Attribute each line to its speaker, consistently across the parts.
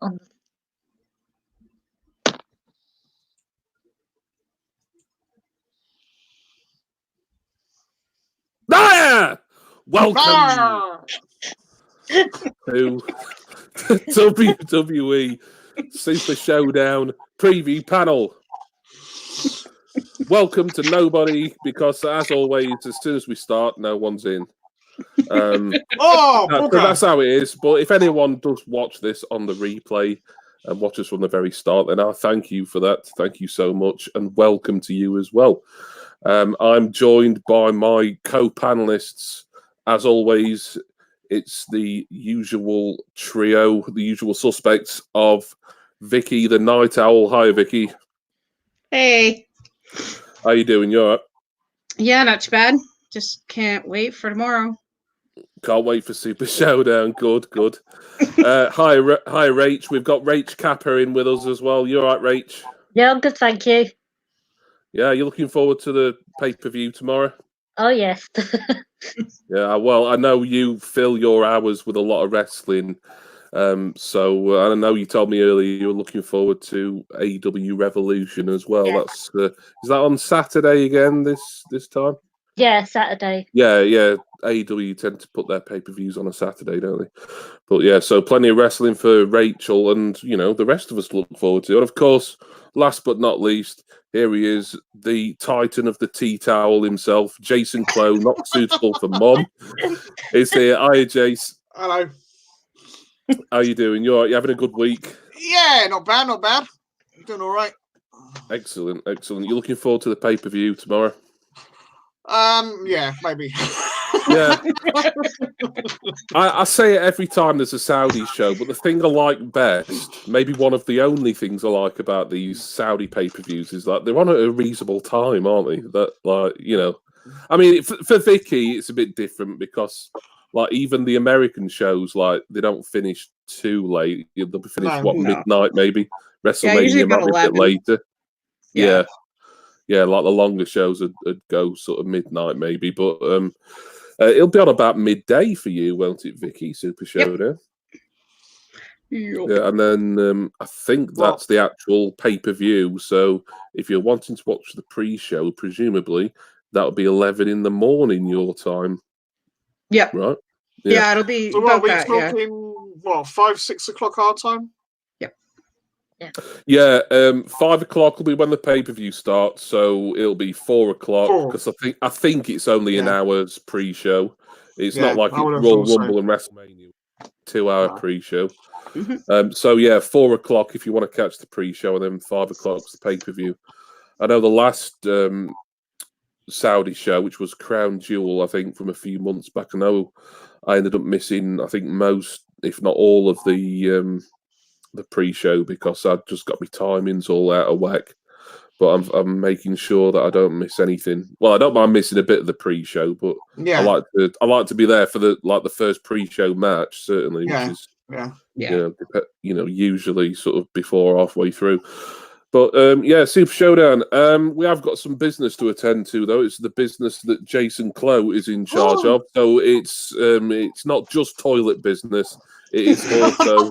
Speaker 1: on
Speaker 2: Welcome to WWE Super Showdown preview panel. Welcome to nobody, because as always, as soon as we start, no one's in. That's how it is. But if anyone does watch this on the replay and watch us from the very start, then I thank you for that. Thank you so much, and welcome to you as well. I'm joined by my co-panelists. As always, it's the usual trio, the usual suspects of Vicky the Night Owl. Hi, Vicky.
Speaker 3: Hey.
Speaker 2: How you doing? You all right?
Speaker 3: Yeah, not too bad. Just can't wait for tomorrow.
Speaker 2: Can't wait for Super Showdown. Good. Hi, Rach. We've got Rach Kappa in with us as well. You all right, Rach?
Speaker 1: Yeah, I'm good, thank you.
Speaker 2: Yeah, you're looking forward to the pay-per-view tomorrow?
Speaker 1: Oh, yes.
Speaker 2: Yeah, well, I know you fill your hours with a lot of wrestling. So I know you told me earlier you were looking forward to AEW Revolution as well.
Speaker 1: Yeah.
Speaker 2: That's is that on Saturday again this time?
Speaker 1: Yeah, Saturday.
Speaker 2: Yeah. AEW tend to put their pay-per-views on a Saturday, don't they? But yeah, so plenty of wrestling for Rachel and, the rest of us to look forward to. And of course, last but not least, here he is, the titan of the tea towel himself, Jason Clow, not suitable for mom. Is here. Hiya, Jace.
Speaker 4: Hello.
Speaker 2: How you doing? You all right? You having a good week?
Speaker 4: Yeah, not bad. Doing all right.
Speaker 2: Excellent. You're looking forward to the pay-per-view tomorrow?
Speaker 4: Yeah, maybe.
Speaker 2: Yeah. I say it every time there's a Saudi show, but the thing I like best, maybe one of the only things I like about these Saudi pay-per-views, is that they're on at a reasonable time, aren't they? That, I mean, for Vicky, it's a bit different because, even the American shows, they don't finish too late. They'll be finished midnight maybe. WrestleMania might be a bit later. Yeah, the longer shows would go sort of midnight maybe, but it'll be on about midday for you, won't it, Vicky? Super Showdown.
Speaker 3: Yep.
Speaker 2: Yeah, and then I think that's the actual pay-per-view. So if you're wanting to watch the pre-show, presumably that'll be 11 in the morning your time.
Speaker 3: Yep.
Speaker 2: Right.
Speaker 3: Yeah, it'll be.
Speaker 4: So what are we talking? 5, 6 o'clock our time?
Speaker 2: Yeah, 5 o'clock will be when the pay-per-view starts, so it'll be 4 o'clock because I think it's only an hour's pre-show. It's not like it's Royal Rumble and WrestleMania, 2-hour pre-show. So 4 o'clock if you want to catch the pre-show, and then 5 o'clock's the pay-per-view. I know the last Saudi show, which was Crown Jewel, I think from a few months back. I know I ended up missing, I think, most, if not all, of the pre-show because I'd just got my timings all out of whack. But I'm making sure that I don't miss anything. Well, I don't mind missing a bit of the pre-show, but I like to be there for the first pre-show match, certainly, which is usually sort of before halfway through. But Super Showdown. We have got some business to attend to, though. It's the business that Jason Clow is in charge of. So it's not just toilet business. It is also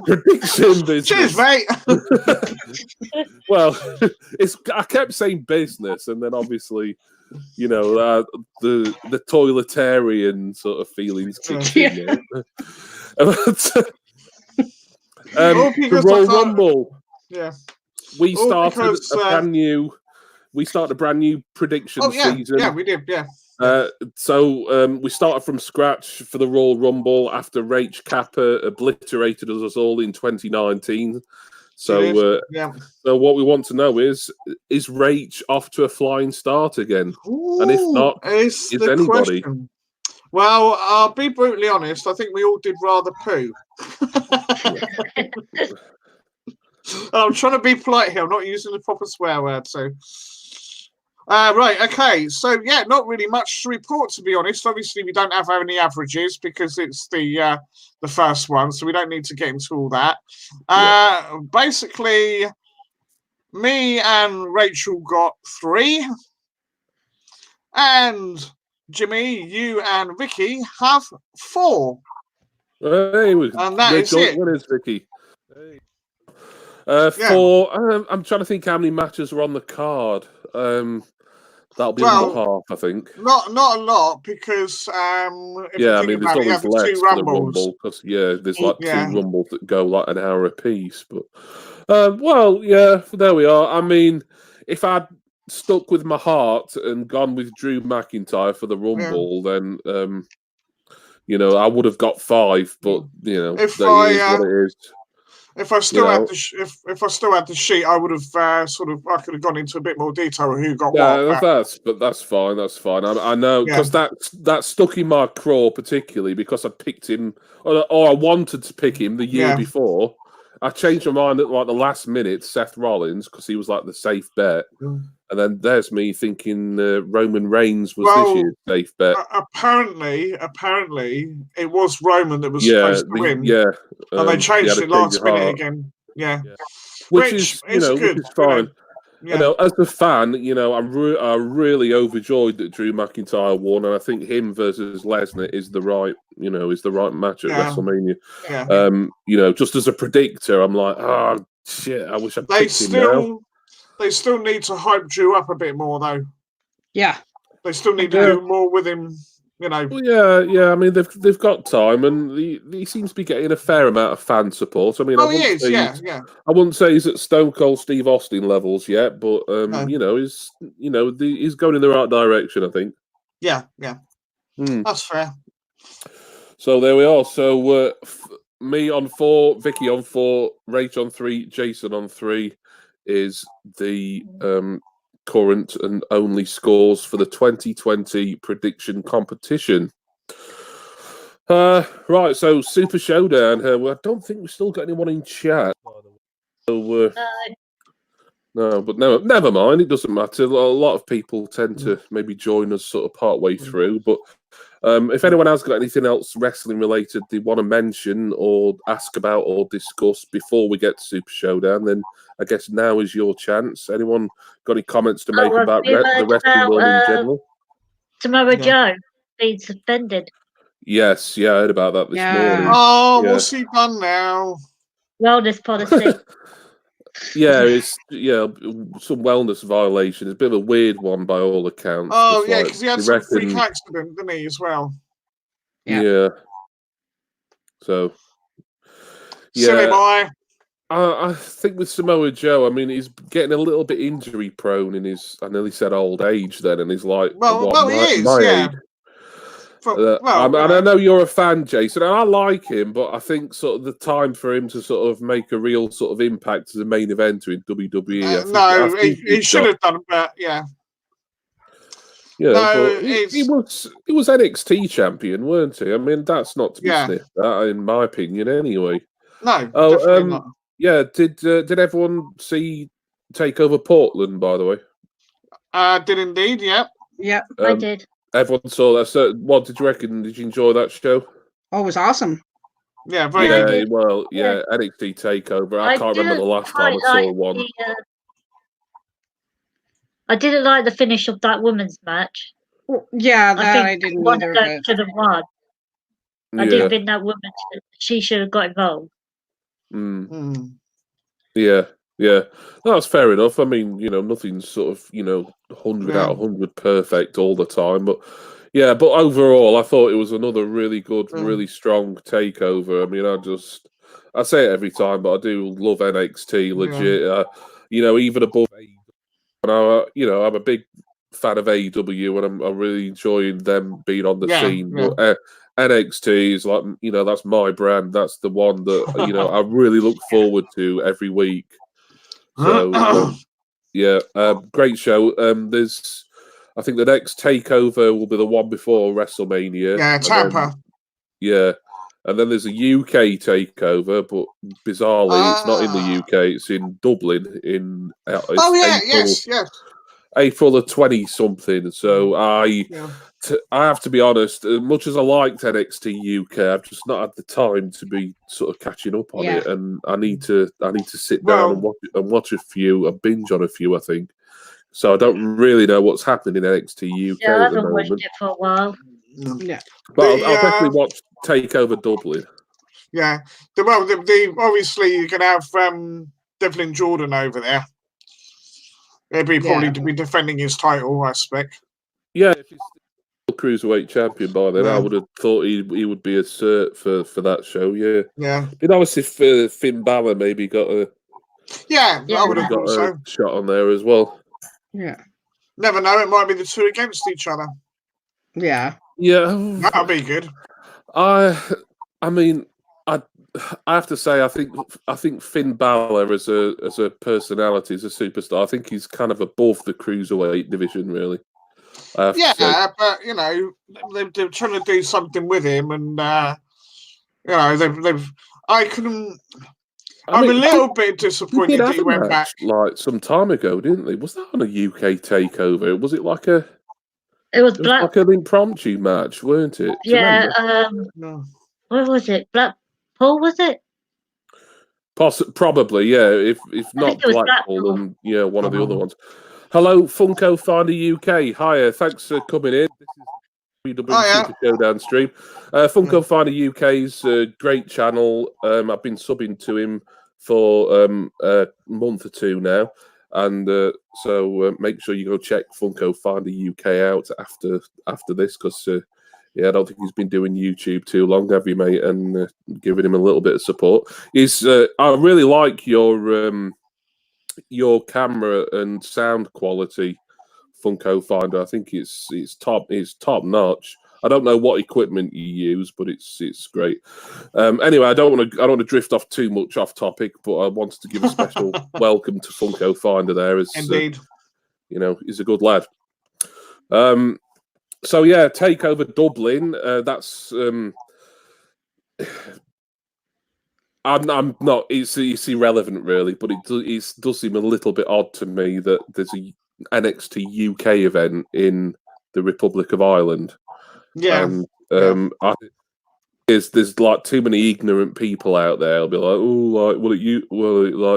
Speaker 2: prediction business.
Speaker 4: Cheers, mate.
Speaker 2: Well, I kept saying business, and then obviously, the toiletarian sort of feelings kicked in. The Royal Rumble.
Speaker 4: Yeah.
Speaker 2: We started a brand new prediction season.
Speaker 4: Yeah, we did. Yeah.
Speaker 2: So we started from scratch for the Royal Rumble after Rach Kappa obliterated us all in 2019. So what we want to know is Rach off to a flying start again? And if not, is anybody?
Speaker 4: Question. Well, I'll be brutally honest. I think we all did rather poo. I'm trying to be polite here. I'm not using the proper swear word, so. Right, okay. So, not really much to report, to be honest. Obviously, we don't have any averages because it's the first one, so we don't need to get into all that. Basically, me and Rachel got 3, and Jimmy, you and Vicky have 4.
Speaker 2: Hey,
Speaker 4: and that is it.
Speaker 2: Winners, Vicky. I'm trying to think how many matches were on the card. That'll be under half, I think.
Speaker 4: Not a lot because
Speaker 2: I mean, there's always less for the Rumble because there's like 2 Rumbles that go like an hour apiece. But there we are. I mean, if I'd stuck with my heart and gone with Drew McIntyre for the Rumble, then I would have got 5. But that is what it is.
Speaker 4: If I still had the sheet, I would have I could have gone into a bit more detail of who got what.
Speaker 2: That's fine. That's fine. I know because that stuck in my craw particularly because I picked him or I wanted to pick him the year before. I changed my mind at like the last minute, Seth Rollins, because he was like the safe bet. And then there's me thinking Roman Reigns was this year's safe bet.
Speaker 4: Apparently, it was Roman that was supposed to win. And they changed it last minute again.
Speaker 2: Which is fine. As a fan, I'm really overjoyed that Drew McIntyre won, and I think him versus Lesnar is the right match at WrestleMania. Just as a predictor, I'm like, shit, I wish I'd picked him now.
Speaker 4: They still need to hype Drew up a bit more, though.
Speaker 3: Yeah,
Speaker 4: they still need to do more with him.
Speaker 2: Well, I mean, they've got time, and he seems to be getting a fair amount of fan support. I mean,
Speaker 4: he is. I
Speaker 2: wouldn't say he's at Stone Cold Steve Austin levels yet, but he's going in the right direction. I think.
Speaker 4: Yeah. That's fair.
Speaker 2: So there we are. So me on 4, Vicky on 4, Rach on 3, Jason on 3 is the current and only scores for the 2020 prediction competition. Right, so Super Showdown here. Well, I don't think we've still got anyone in chat. So, no, but no, never mind. It doesn't matter. A lot of people tend to maybe join us sort of part way through. But if anyone has got anything else wrestling related they want to mention or ask about or discuss before we get to Super Showdown, then I guess now is your chance. Anyone got any comments to make about the wrestling world in general?
Speaker 1: Samoa Joe being suspended.
Speaker 2: Yes, I heard about that this morning.
Speaker 4: Oh, what's he done now?
Speaker 1: Wellness policy.
Speaker 2: It's some wellness violation. It's a bit of a weird one by all accounts.
Speaker 4: Oh, because he had some freak accident, didn't he, as well?
Speaker 2: Yeah. So,
Speaker 4: silly boy.
Speaker 2: I think with Samoa Joe, I mean, he's getting a little bit injury prone in his, I nearly said old age then, and he's like,
Speaker 4: he is, my age.
Speaker 2: I know you're a fan, Jason, and I like him, but I think sort of the time for him to sort of make a real sort of impact as a main eventer in WWE.
Speaker 4: He should have done that. Yeah,
Speaker 2: he was NXT champion, weren't he? I mean, that's not to be sniffed at, in my opinion, anyway.
Speaker 4: No, definitely not.
Speaker 2: Yeah, did everyone see Takeover Portland? By the way,
Speaker 4: did indeed.
Speaker 3: Yeah,
Speaker 1: I did.
Speaker 2: Everyone saw that. So, what did you reckon? Did you enjoy that show?
Speaker 3: Oh, it was awesome.
Speaker 4: Yeah, very good.
Speaker 2: NXT Takeover. I can't remember the last time I saw one.
Speaker 1: I didn't like the finish of that women's match.
Speaker 3: Yeah, I didn't either.
Speaker 1: Should have won. I didn't think that woman should have got involved.
Speaker 2: Yeah, that's fair enough. I mean, nothing's sort of 100 out of 100 perfect all the time, but overall, I thought it was another really good, really strong takeover. I mean, I say it every time, but I do love NXT legit. Even above, and I'm a big fan of AEW, and I'm really enjoying them being on the scene. But NXT is like, that's my brand. That's the one that I really look forward to every week. So great show. I think the next takeover will be the one before WrestleMania.
Speaker 4: Yeah, Tampa.
Speaker 2: And then there's a UK takeover, but bizarrely, it's not in the UK. It's in Dublin in April the 20-something. So I have to be honest. As much as I liked NXT UK, I've just not had the time to be sort of catching up on it, and I need to sit down and watch a few, and binge on a few. I think so. I don't really know what's happening in NXT UK
Speaker 1: I
Speaker 2: at the
Speaker 1: haven't watched
Speaker 2: moment.
Speaker 1: it for a while.
Speaker 3: Yeah,
Speaker 2: But I'll definitely watch Takeover Dublin.
Speaker 4: Yeah. Well, obviously you can have Devlin Jordan over there. He'll be probably to be defending his title, I expect.
Speaker 2: Yeah, if he's still cruiserweight champion by then, I would have thought he would be a cert for that show. Yeah.
Speaker 4: Yeah.
Speaker 2: It'd be nice if Finn Balor maybe got a
Speaker 4: I would have got
Speaker 2: a shot on there as well.
Speaker 3: Yeah.
Speaker 4: Never know. It might be the two against each other.
Speaker 3: Yeah.
Speaker 2: Yeah.
Speaker 4: That'll be good.
Speaker 2: I mean, I have to say, I think Finn Balor as a personality, as a superstar, I think he's kind of above the cruiserweight division, really.
Speaker 4: Yeah, but you know, they're trying to do something with him, and you know, they've. I'm a little bit disappointed that he went back
Speaker 2: like some time ago, didn't they? Was that on a UK takeover? Was it like a?
Speaker 1: It was
Speaker 2: like an impromptu match, weren't it?
Speaker 1: Yeah. Where was it? Blackpool, was it?
Speaker 2: Probably, yeah. If not Blackpool, then yeah, one of the other ones. Hello, Funko Finder UK. Hiya, thanks for coming in. This is WWE Showdown stream. Funko Finder UK's a great channel. I've been subbing to him for a month or two now. And so make sure you go check Funko Finder UK out after this, because I don't think he's been doing YouTube too long, have you, mate? And giving him a little bit of support. I really like your camera and sound quality, Funko Finder. I think it's top notch. I don't know what equipment you use, but it's great. Anyway, I don't want to drift off too much off topic, but I wanted to give a special welcome to Funko Finder there.
Speaker 4: Indeed,
Speaker 2: he's a good lad. So yeah, Takeover Dublin. That's I'm not. It's irrelevant really, but it does seem a little bit odd to me that there's a NXT UK event in the Republic of Ireland.
Speaker 4: Yeah.
Speaker 2: And there's like too many ignorant people out there. I'll be like, oh, like,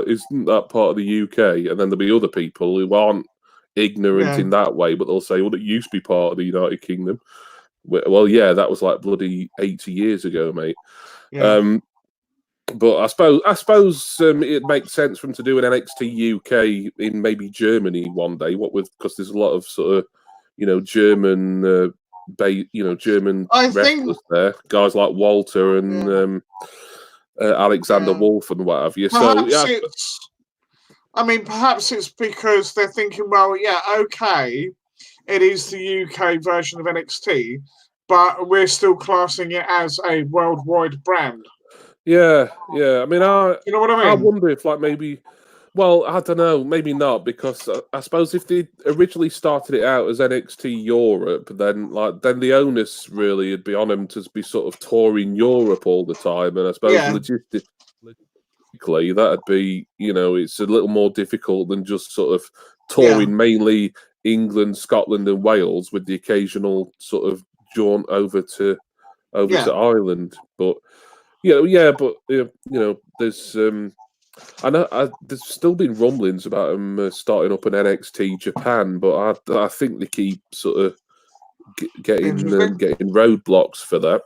Speaker 2: isn't that part of the UK? And then there'll be other people who aren't ignorant in that way, but they'll say, well, it used to be part of the United Kingdom. Well, yeah, that was like bloody 80 years ago, mate. Yeah. But I suppose it makes sense for them to do an NXT UK in maybe Germany one day. Because there's a lot of sort of, German. German wrestlers there, guys like Walter and Alexander Wolf and what have you.
Speaker 4: Perhaps it's because they're thinking, well, yeah, okay, it is the UK version of NXT, but we're still classing it as a worldwide brand.
Speaker 2: Yeah. I mean,
Speaker 4: you know what I mean?
Speaker 2: I wonder if, like, maybe. Well, I don't know, maybe not, because I suppose if they originally started it out as NXT Europe, then the onus really would be on them to be sort of touring Europe all the time, and I suppose logistically that'd be, it's a little more difficult than just sort of touring mainly England, Scotland, and Wales with the occasional sort of jaunt over to Ireland. But there's. I know there's still been rumblings about them starting up an NXT Japan, but I think they keep sort of getting roadblocks for that.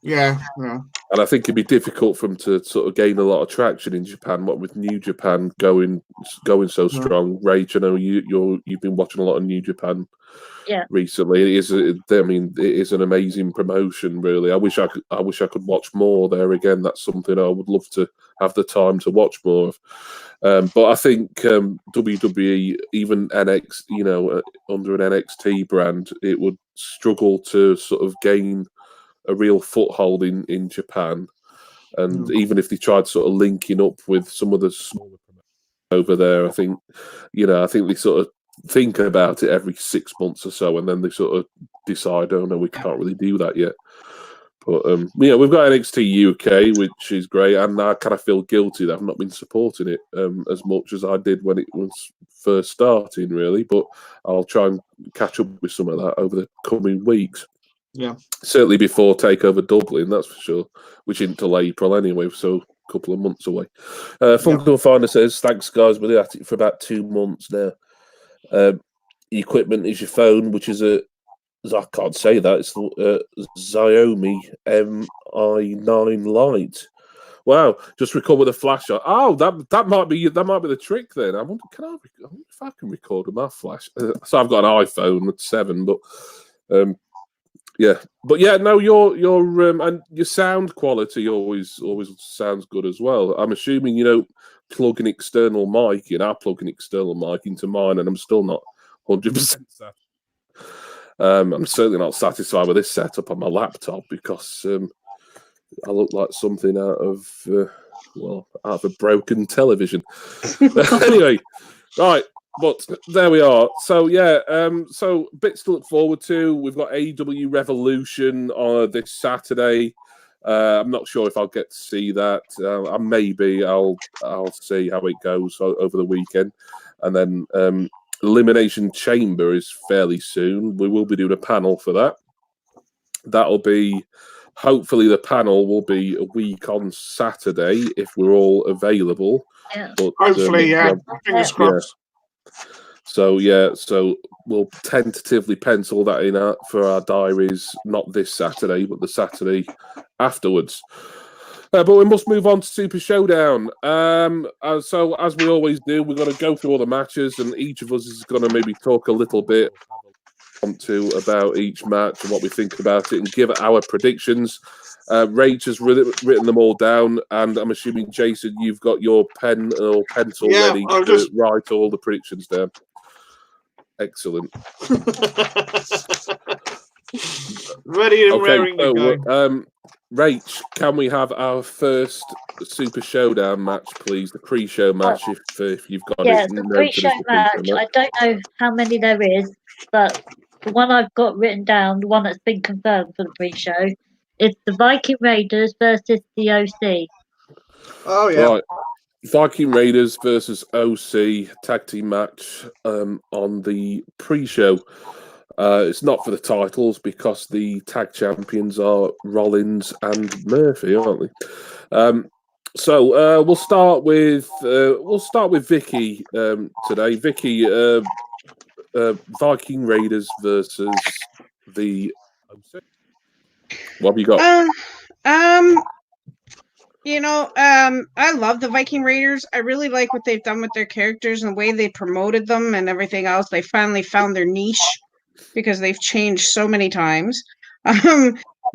Speaker 4: Yeah.
Speaker 2: And I think it'd be difficult for them to sort of gain a lot of traction in Japan. What with New Japan going so strong, Rach, I know you've been watching a lot of New Japan.
Speaker 1: Yeah.
Speaker 2: Recently, it is an amazing promotion. Really, I wish I could watch more there again. That's something I would love to have the time to watch more of. But I think WWE, even NXT, under an NXT brand, it would struggle to sort of gain a real foothold in Japan. And even if they tried sort of linking up with some of the smaller promotions over there, I think they sort of think about it every 6 months or so, and then they sort of decide, oh no, we can't really do that yet. But we've got NXT UK, which is great, and I kind of feel guilty that I've not been supporting it as much as I did when it was first starting, really. But I'll try and catch up with some of that over the coming weeks.
Speaker 4: Yeah,
Speaker 2: certainly before Takeover Dublin, that's for sure. Which isn't till April anyway, so a couple of months away. Funko Finder says, "Thanks, guys. We've been at it for about 2 months now. The equipment is your phone, which is I can't say that. It's the Xiaomi Mi 9 Lite. Wow, just record with a flash on. Oh, that might be the trick then. I wonder if I can record with my flash. So I've got an iPhone 7, but yeah. But yeah, no, your and your sound quality always sounds good as well. I'm assuming you don't plug an external mic in. I plug an external mic into mine, and I'm still not 100% satisfied. I'm certainly not satisfied with this setup on my laptop because I look like something out of a broken television. Anyway, right. But there we are. So yeah, so bits to look forward to. We've got AEW Revolution on this Saturday. I'm not sure if I'll get to see that. Maybe I'll see how it goes over the weekend, and then Elimination Chamber is fairly soon. We will be doing a panel for that. That'll be. Hopefully, the panel will be a week on Saturday if we're all available.
Speaker 1: Yeah.
Speaker 4: But, hopefully, yeah. Fingers crossed.
Speaker 2: Yeah. So we'll tentatively pencil that in for our diaries, not this Saturday, but the Saturday afterwards. But we must move on to Super Showdown. So as we always do, we're going to go through all the matches, and each of us is going to maybe talk a little bit about each match and what we think about it, and give our predictions. Rach has written them all down, and I'm assuming, Jason, you've got your pen or pencil ready to write all the predictions down. Excellent.
Speaker 4: Ready and raring to go.
Speaker 2: Rach, can we have our first Super Showdown match, please? The pre-show match, if you've got it.
Speaker 1: Yeah, the pre-show match. I don't know how many there is, but the one I've got written down, the one that's been confirmed for the pre-show, is the Viking Raiders versus the OC.
Speaker 4: Oh, yeah.
Speaker 2: Right. Viking Raiders versus OC tag team match on the pre-show. It's not for the titles because the tag champions are Rollins and Murphy, aren't they? So we'll start with Vicky today. Vicky, Viking Raiders versus the OC. What have you got?
Speaker 3: I love the Viking Raiders. I really like what they've done with their characters and the way they promoted them and everything else. They finally found their niche because they've changed so many times.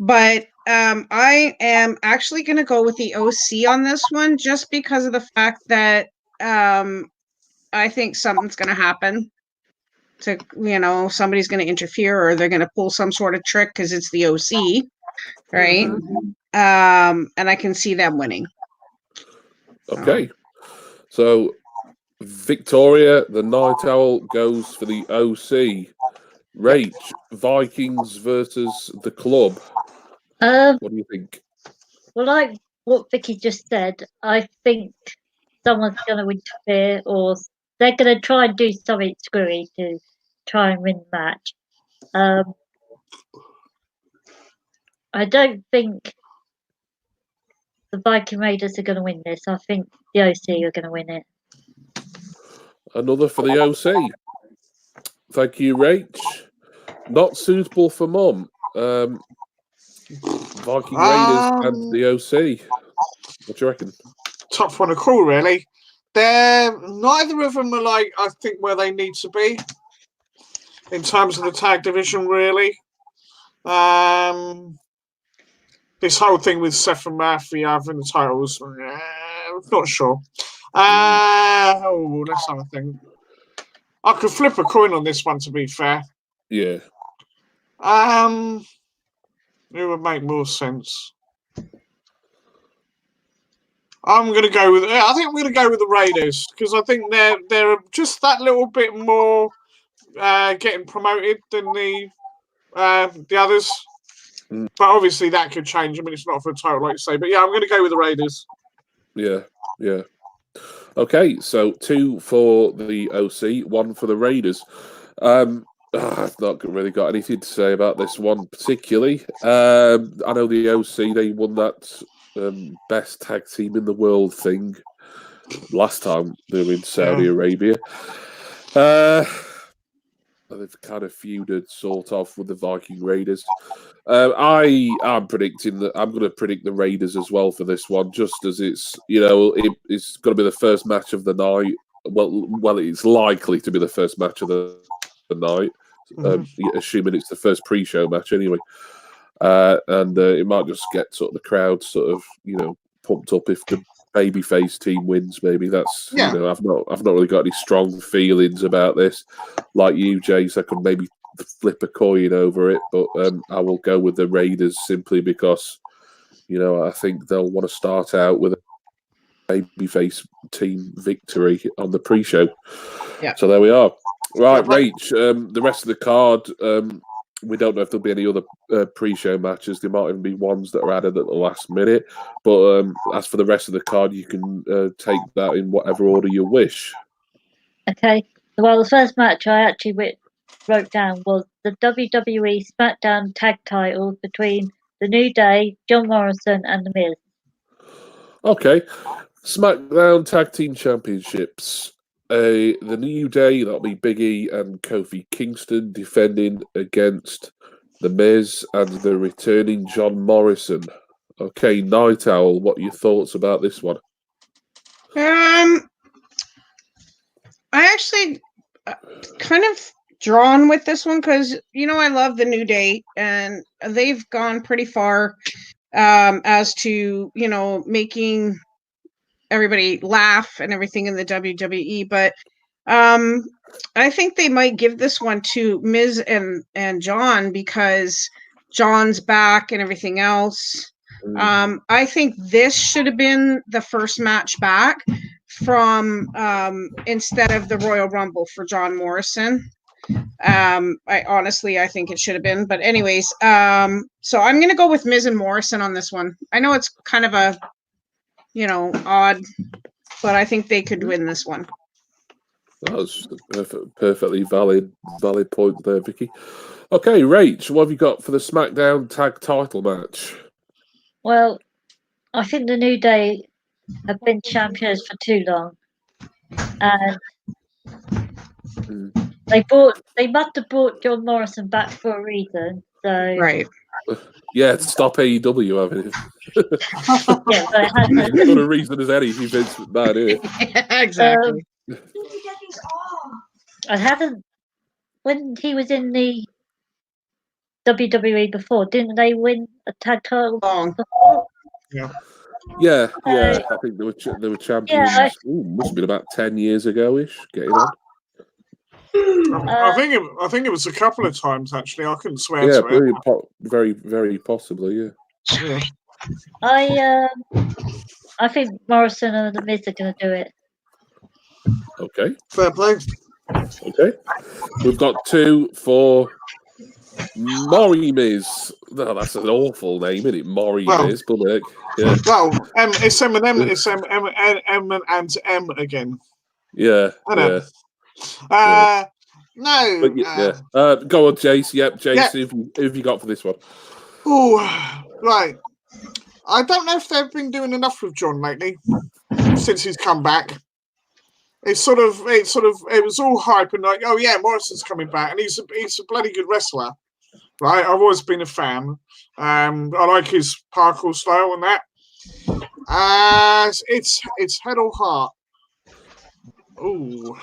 Speaker 3: But I am actually going to go with the OC on this one just because of the fact that I think something's going to happen. Somebody's going to interfere or they're going to pull some sort of trick because it's the OC, right? Mm-hmm. And I can see them winning.
Speaker 2: Okay. So Victoria, the Night Owl, goes for the OC. Rach, Vikings versus the Club. What do you think?
Speaker 1: Well, like what Vicky just said, I think someone's going to interfere or they're going to try and do something screwy to try and win the match. I don't think the Viking Raiders are going to win this. I think the OC are going to win it.
Speaker 2: Another for the OC. Thank you, Rach. Not suitable for Mum. Viking Raiders and the OC. What do you reckon?
Speaker 4: Tough one to call, really. Neither of them are I think where they need to be in terms of the tag division, really. This whole thing with Seth and Murphy having the titles, I'm not sure. Let's have a think. I could flip a coin on this one, to be fair.
Speaker 2: Yeah.
Speaker 4: It would make more sense. I think I'm going to go with the Raiders because I think they're just that little bit more getting promoted than the others. But obviously that could change. I mean, it's not for a title, like you say. But yeah, I'm going to go with the Raiders.
Speaker 2: Yeah. Okay, so 2 for the OC, 1 for the Raiders. I've not really got anything to say about this one particularly. I know the OC, they won that best tag team in the world thing last time they were in Saudi Arabia. they've kind of feuded sort of with the Viking Raiders. I'm predicting that I'm going to predict the Raiders as well for this one, just as it's it's going to be the first match of the night. Well, it's likely to be the first match of the night, assuming it's the first pre-show match anyway. And it might just get sort of the crowd sort of pumped up if the babyface team wins. Maybe that's I've not really got any strong feelings about this. Like you, Jace, I could maybe flip a coin over it, but I will go with the Raiders simply because I think they'll want to start out with a babyface team victory on the pre-show.
Speaker 3: Yeah.
Speaker 2: So there we are. Right, Rach. The rest of the card. We don't know if there'll be any other pre-show matches. There might even be ones that are added at the last minute. But as for the rest of the card, you can take that in whatever order you wish.
Speaker 1: Okay. Well, the first match I actually wrote down was the WWE SmackDown Tag Titles between The New Day, John Morrison, and The Miz.
Speaker 2: Okay. SmackDown Tag Team Championships. The New Day, that'll be Big E and Kofi Kingston defending against The Miz and the returning John Morrison. Okay, Night Owl, what are your thoughts about this one?
Speaker 3: I actually kind of drawn with this one because I love the New Day and they've gone pretty far as to making everybody laugh and everything in the WWE, but I think they might give this one to Miz and John because John's back and everything else. I think this should have been the first match back from instead of the Royal Rumble for John Morrison. I think it should have been, but anyways, so I'm gonna go with Miz and Morrison on this one. I know it's kind of a odd, but I think they could win this one.
Speaker 2: That was a perfectly valid point there, Vicky. Okay, Rach, what have you got for the SmackDown Tag Title match?
Speaker 1: Well, I think the New Day have been champions for too long, and they must have brought John Morrison back for a reason. So
Speaker 3: right.
Speaker 2: Yeah, to stop AEW having it.
Speaker 1: Yeah, but it hasn't.
Speaker 2: Not a reason as any. Vince McMahon here.
Speaker 3: Exactly.
Speaker 1: I haven't. When he was in the WWE before, didn't they win a tag title before?
Speaker 2: Yeah. I think they were champions.
Speaker 1: Yeah,
Speaker 2: Must have been about 10 years ago-ish. Getting on.
Speaker 4: I think it was a couple of times actually. I couldn't swear to
Speaker 2: very,
Speaker 4: it.
Speaker 2: Very, very possibly. Yeah.
Speaker 1: I think Morrison and the Miz are going to do it.
Speaker 2: Okay.
Speaker 4: Fair play.
Speaker 2: Okay. We've got 2 for Maury Miz. No, that's an awful name, isn't it? Maury Miz, but yeah.
Speaker 4: Well, it's Eminem. It's M and M again.
Speaker 2: Yeah.
Speaker 4: I know. No.
Speaker 2: Go on, Jace. Yep, Jace. Who have you got for this one?
Speaker 4: Oh, right. I don't know if they've been doing enough with John lately since he's come back. It was all hype and like, oh yeah, Morrison's coming back, and he's a bloody good wrestler, right? I've always been a fan. I like his parkour style and that. It's head or heart. Ooh.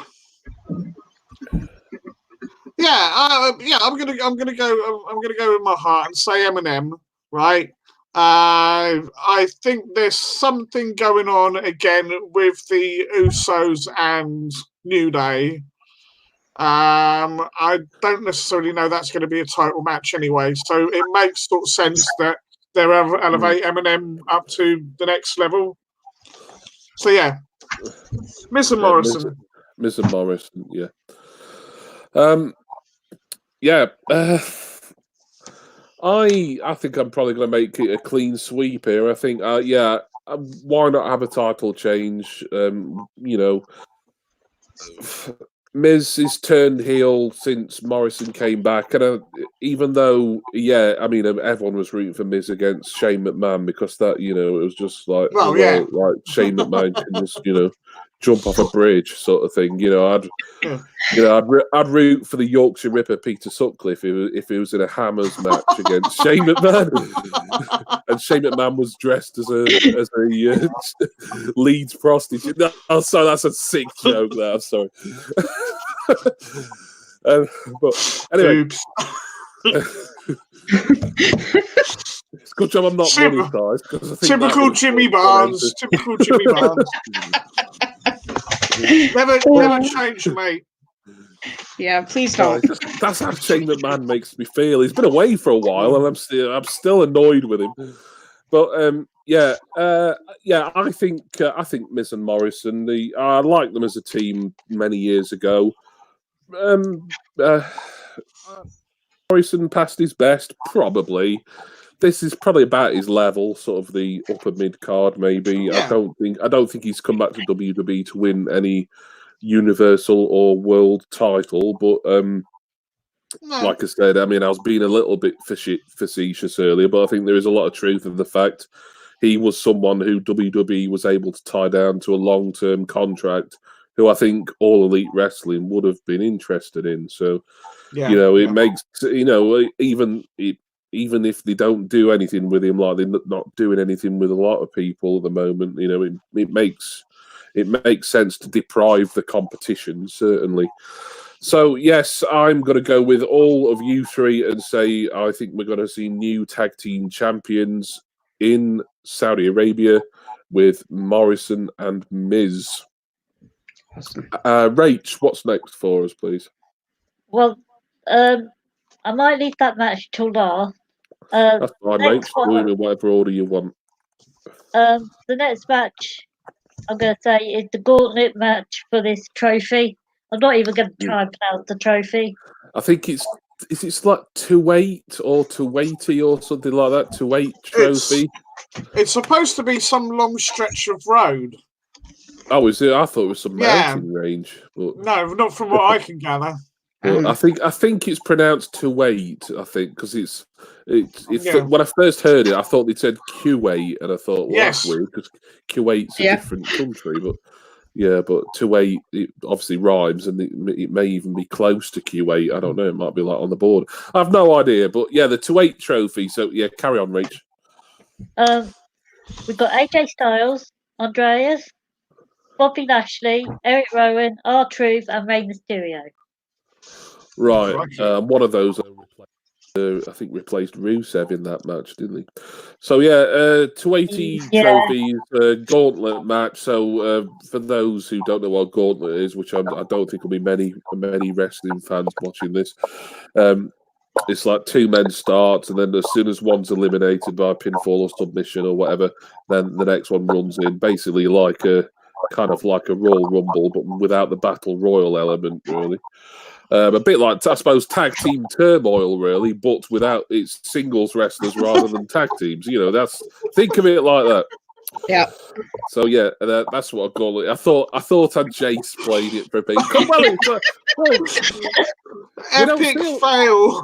Speaker 4: I'm gonna go with my heart and say Eminem, right? I think there's something going on again with the Usos and New Day. I don't necessarily know that's going to be a title match anyway, so it makes sort of sense that they'll elevate Eminem up to the next level. So yeah, Miz and Morrison.
Speaker 2: Miz and Morrison, yeah. I think I'm probably going to make it a clean sweep here. I think, why not have a title change? Miz has turned heel since Morrison came back, and even though, everyone was rooting for Miz against Shane McMahon because that, it was just like, like Shane McMahon can just, jump off a bridge sort of thing. I'd root for the Yorkshire Ripper Peter Sutcliffe if he was in a Hammers match against Shane McMahon, and Shane McMahon was dressed as a Leeds prostitute. No, I'm sorry, that's a sick joke. There, I'm sorry. But anyway. It's a good job I'm not monetized.
Speaker 4: Typical Jimmy Barnes. Typical Jimmy Barnes. Never change, mate.
Speaker 3: Yeah, please don't.
Speaker 2: That's how Shane McMahon makes me feel. He's been away for a while, and I'm still annoyed with him. But I think Miz and Morrison. I liked them as a team many years ago. Morrison passed his best, probably. This is probably about his level, sort of the upper mid card, maybe. Yeah. I don't think he's come back to WWE to win any Universal or World title, but like I said, I mean, I was being a little bit facetious earlier, but I think there is a lot of truth in the fact he was someone who WWE was able to tie down to a long-term contract, who I think All Elite Wrestling would have been interested in. So, it makes, even if they don't do anything with him, like they're not doing anything with a lot of people at the moment, it makes sense to deprive the competition, certainly. So, yes, I'm going to go with all of you three and say I think we're going to see new tag team champions in Saudi Arabia with Morrison and Miz.
Speaker 3: Awesome.
Speaker 2: Rach, what's next for us, please?
Speaker 1: Well, I might leave that match till last.
Speaker 2: That's fine, Rach. Do it in whatever order you want.
Speaker 1: The next match I'm going to say is the gauntlet match for this trophy. I'm not even going to try and pronounce the trophy.
Speaker 2: I think it's like 2-8 or 280 or something like that. 2-8 trophy.
Speaker 4: It's supposed to be some long stretch of road.
Speaker 2: Oh, is it? I thought it was some mountain range. But...
Speaker 4: No, not from what I can gather.
Speaker 2: I think it's pronounced 2-8. I think because it's when I first heard it, I thought they said Kuwait, and I thought, well, that's weird because Kuwait's a different country. But 2-8 it obviously rhymes, and it may even be close to Kuwait. I don't know. It might be like on the board. I have no idea. But the 2-8 trophy. So carry on, Rach.
Speaker 1: We've got AJ Styles, Andreas, Bobby Lashley, Eric Rowan, R-Truth, and Rey Mysterio.
Speaker 2: Right. One of those I think replaced Rusev in that match, didn't he? So 280 trophies, gauntlet match. So for those who don't know what gauntlet is, which I don't think will be many wrestling fans watching this, it's like 2 men start, and then as soon as one's eliminated by pinfall or submission or whatever, then the next one runs in. Basically, like a Royal Rumble, but without the Battle Royal element, really. A bit like, I suppose, Tag Team Turmoil, really, but without its singles wrestlers rather than tag teams. Think of it like that.
Speaker 3: Yeah.
Speaker 2: So that's what I call it. I thought I'd Jace played it for people.
Speaker 4: Epic fail.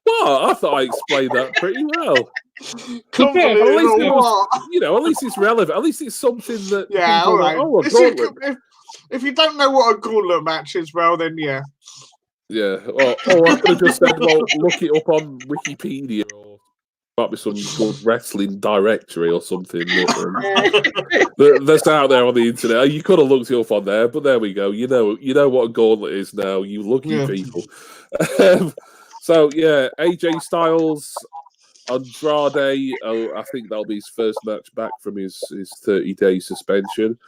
Speaker 2: What? I thought I explained that pretty well. At least it's relevant. At least it's something that.
Speaker 4: Yeah, all right. If you don't know what a gauntlet match is, well, then yeah.
Speaker 2: Yeah, or I could have just said, well, look it up on Wikipedia, or might be some good wrestling directory or something that's out there on the internet. You could have looked it up on there, but there we go. You know what a gauntlet is now, you lucky people. AJ Styles, Andrade. I think that'll be his first match back from his 30-day suspension.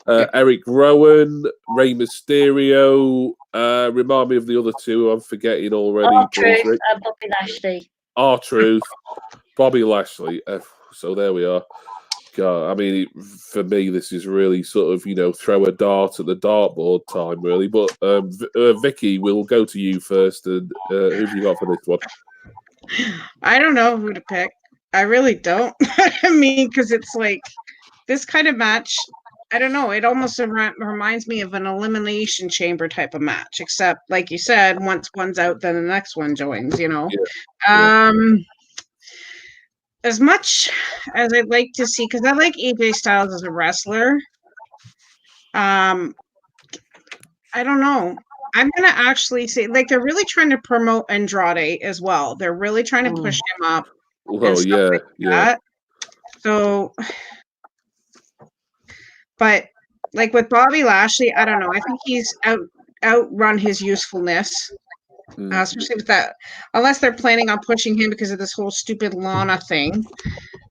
Speaker 2: Eric Rowan, Rey Mysterio. Remind me of the other two. I'm forgetting already.
Speaker 1: R-Truth and Bobby Lashley.
Speaker 2: R-Truth, Bobby Lashley. So there we are. God, I mean, for me, this is really sort of throw a dart at the dartboard time, really. But Vicky, we'll go to you first. And who have you got for this one?
Speaker 3: I don't know who to pick. I really don't. I mean, because it's like this kind of match. I don't know. It almost reminds me of an elimination chamber type of match, except, like you said, once one's out, then the next one joins. As much as I'd like to see, because I like AJ Styles as a wrestler, I don't know. I'm gonna actually say, like, they're really trying to promote Andrade as well. They're really trying to push him up.
Speaker 2: Well, yeah.
Speaker 3: That. So, but like with Bobby Lashley, I don't know. I think he's outrun his usefulness, especially with that. Unless they're planning on pushing him because of this whole stupid Lana thing.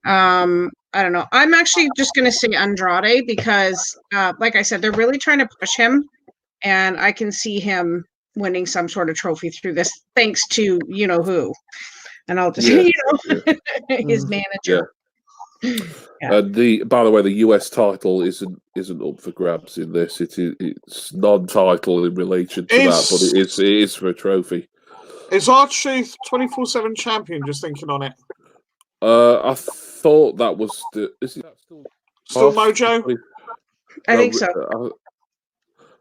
Speaker 3: I don't know. I'm actually just gonna say Andrade because, like I said, they're really trying to push him, and I can see him winning some sort of trophy through this, thanks to you know who, and I'll just his manager.
Speaker 2: By the way, the US title isn't up for grabs in this. It's non-title in relation to that, but it is for a trophy.
Speaker 4: Is R-Truth 24/7 champion? Just thinking on it.
Speaker 2: I thought that was is that
Speaker 4: still Mojo?
Speaker 3: I think so.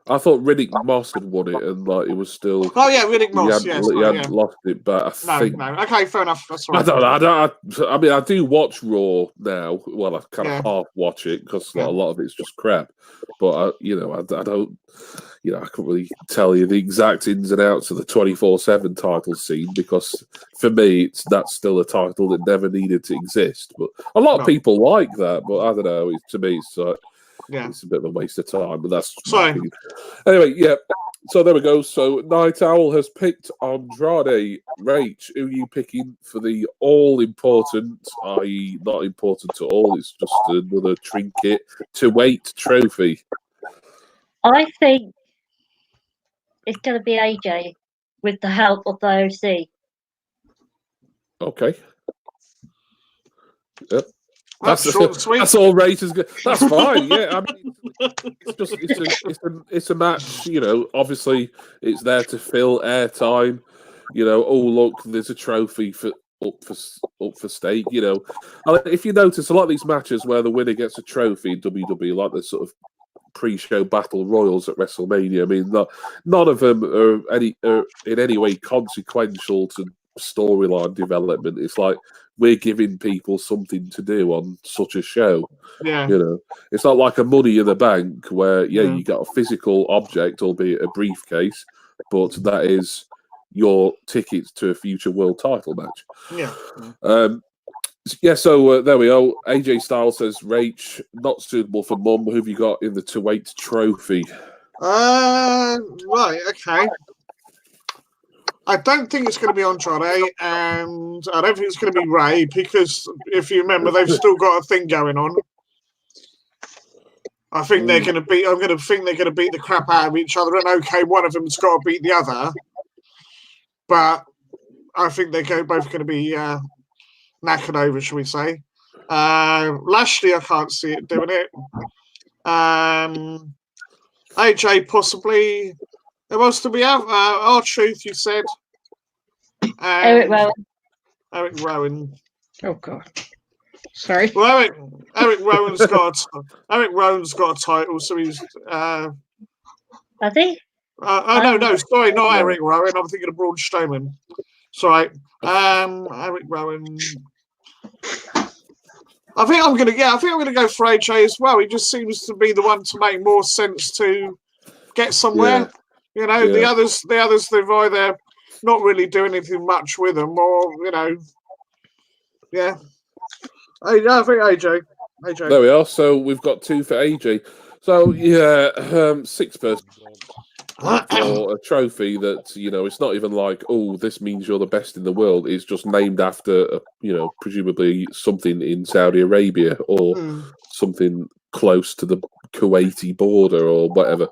Speaker 2: I thought Riddick Moss had won it, and like it was still.
Speaker 4: Oh yeah, Riddick Moss. He
Speaker 2: hadn't lost it, but I think.
Speaker 4: No. Okay, fair enough. That's right.
Speaker 2: I mean, I do watch Raw now. Well, I kind of half watch it because a lot of it's just crap. But I don't. I couldn't really tell you the exact ins and outs of the 24/7 title scene because for me, that's still a title that never needed to exist. But a lot of people like that. But I don't know. To me, it's like.
Speaker 4: Yeah,
Speaker 2: it's a bit of a waste of time, but that's anyway. Yeah, so there we go. So Night Owl has picked Andrade. Rach, who are you picking for the all-important, i.e., not important at all? It's just another trinket to weight trophy.
Speaker 1: I think it's going to be AJ with the help of the OC.
Speaker 2: Okay. Yep.
Speaker 4: That's
Speaker 2: all Rach is good. That's fine. Yeah, I mean, it's a match. Obviously it's there to fill airtime. Oh look, there's a trophy up for stake. If you notice, a lot of these matches where the winner gets a trophy in WWE, like the sort of pre-show battle royals at WrestleMania. I mean, none of them are in any way consequential to storyline development. It's like we're giving people something to do on such a show.
Speaker 4: Yeah.
Speaker 2: It's not like a Money in the Bank where you got a physical object, albeit a briefcase, but that is your tickets to a future world title match. So there we go. AJ Styles says, Rach, not suitable for Mum. Who have you got in the 2-8 trophy?
Speaker 4: Right, okay. I don't think it's going to be Andrade, and I don't think it's going to be Ray, because if you remember, they've still got a thing going on. I think they're going to beat. I'm going to think they're going to beat the crap out of each other, and okay, one of them's got to beat the other. But I think they're both going to be knackered over, shall we say? Lashley, I can't see it doing it. AJ possibly. Who else do we have? R-Truth, you said.
Speaker 1: Eric Rowan.
Speaker 4: Eric Rowan.
Speaker 3: Oh God. Sorry.
Speaker 4: Well, Eric Rowan's got a title, so he's.
Speaker 1: Has he?
Speaker 4: No, sorry, not Eric Rowan. I'm thinking of Braun Strowman. Sorry, Eric Rowan. I think I'm gonna go for AJ as well. He just seems to be the one to make more sense to get somewhere. Yeah. The others, they've either not really doing anything much with them, or yeah. I think AJ.
Speaker 2: There we are. So we've got 2 for AJ. So 6-person for a trophy that it's not even like, oh, this means you're the best in the world. It's just named after presumably something in Saudi Arabia or something close to the Kuwaiti border or whatever.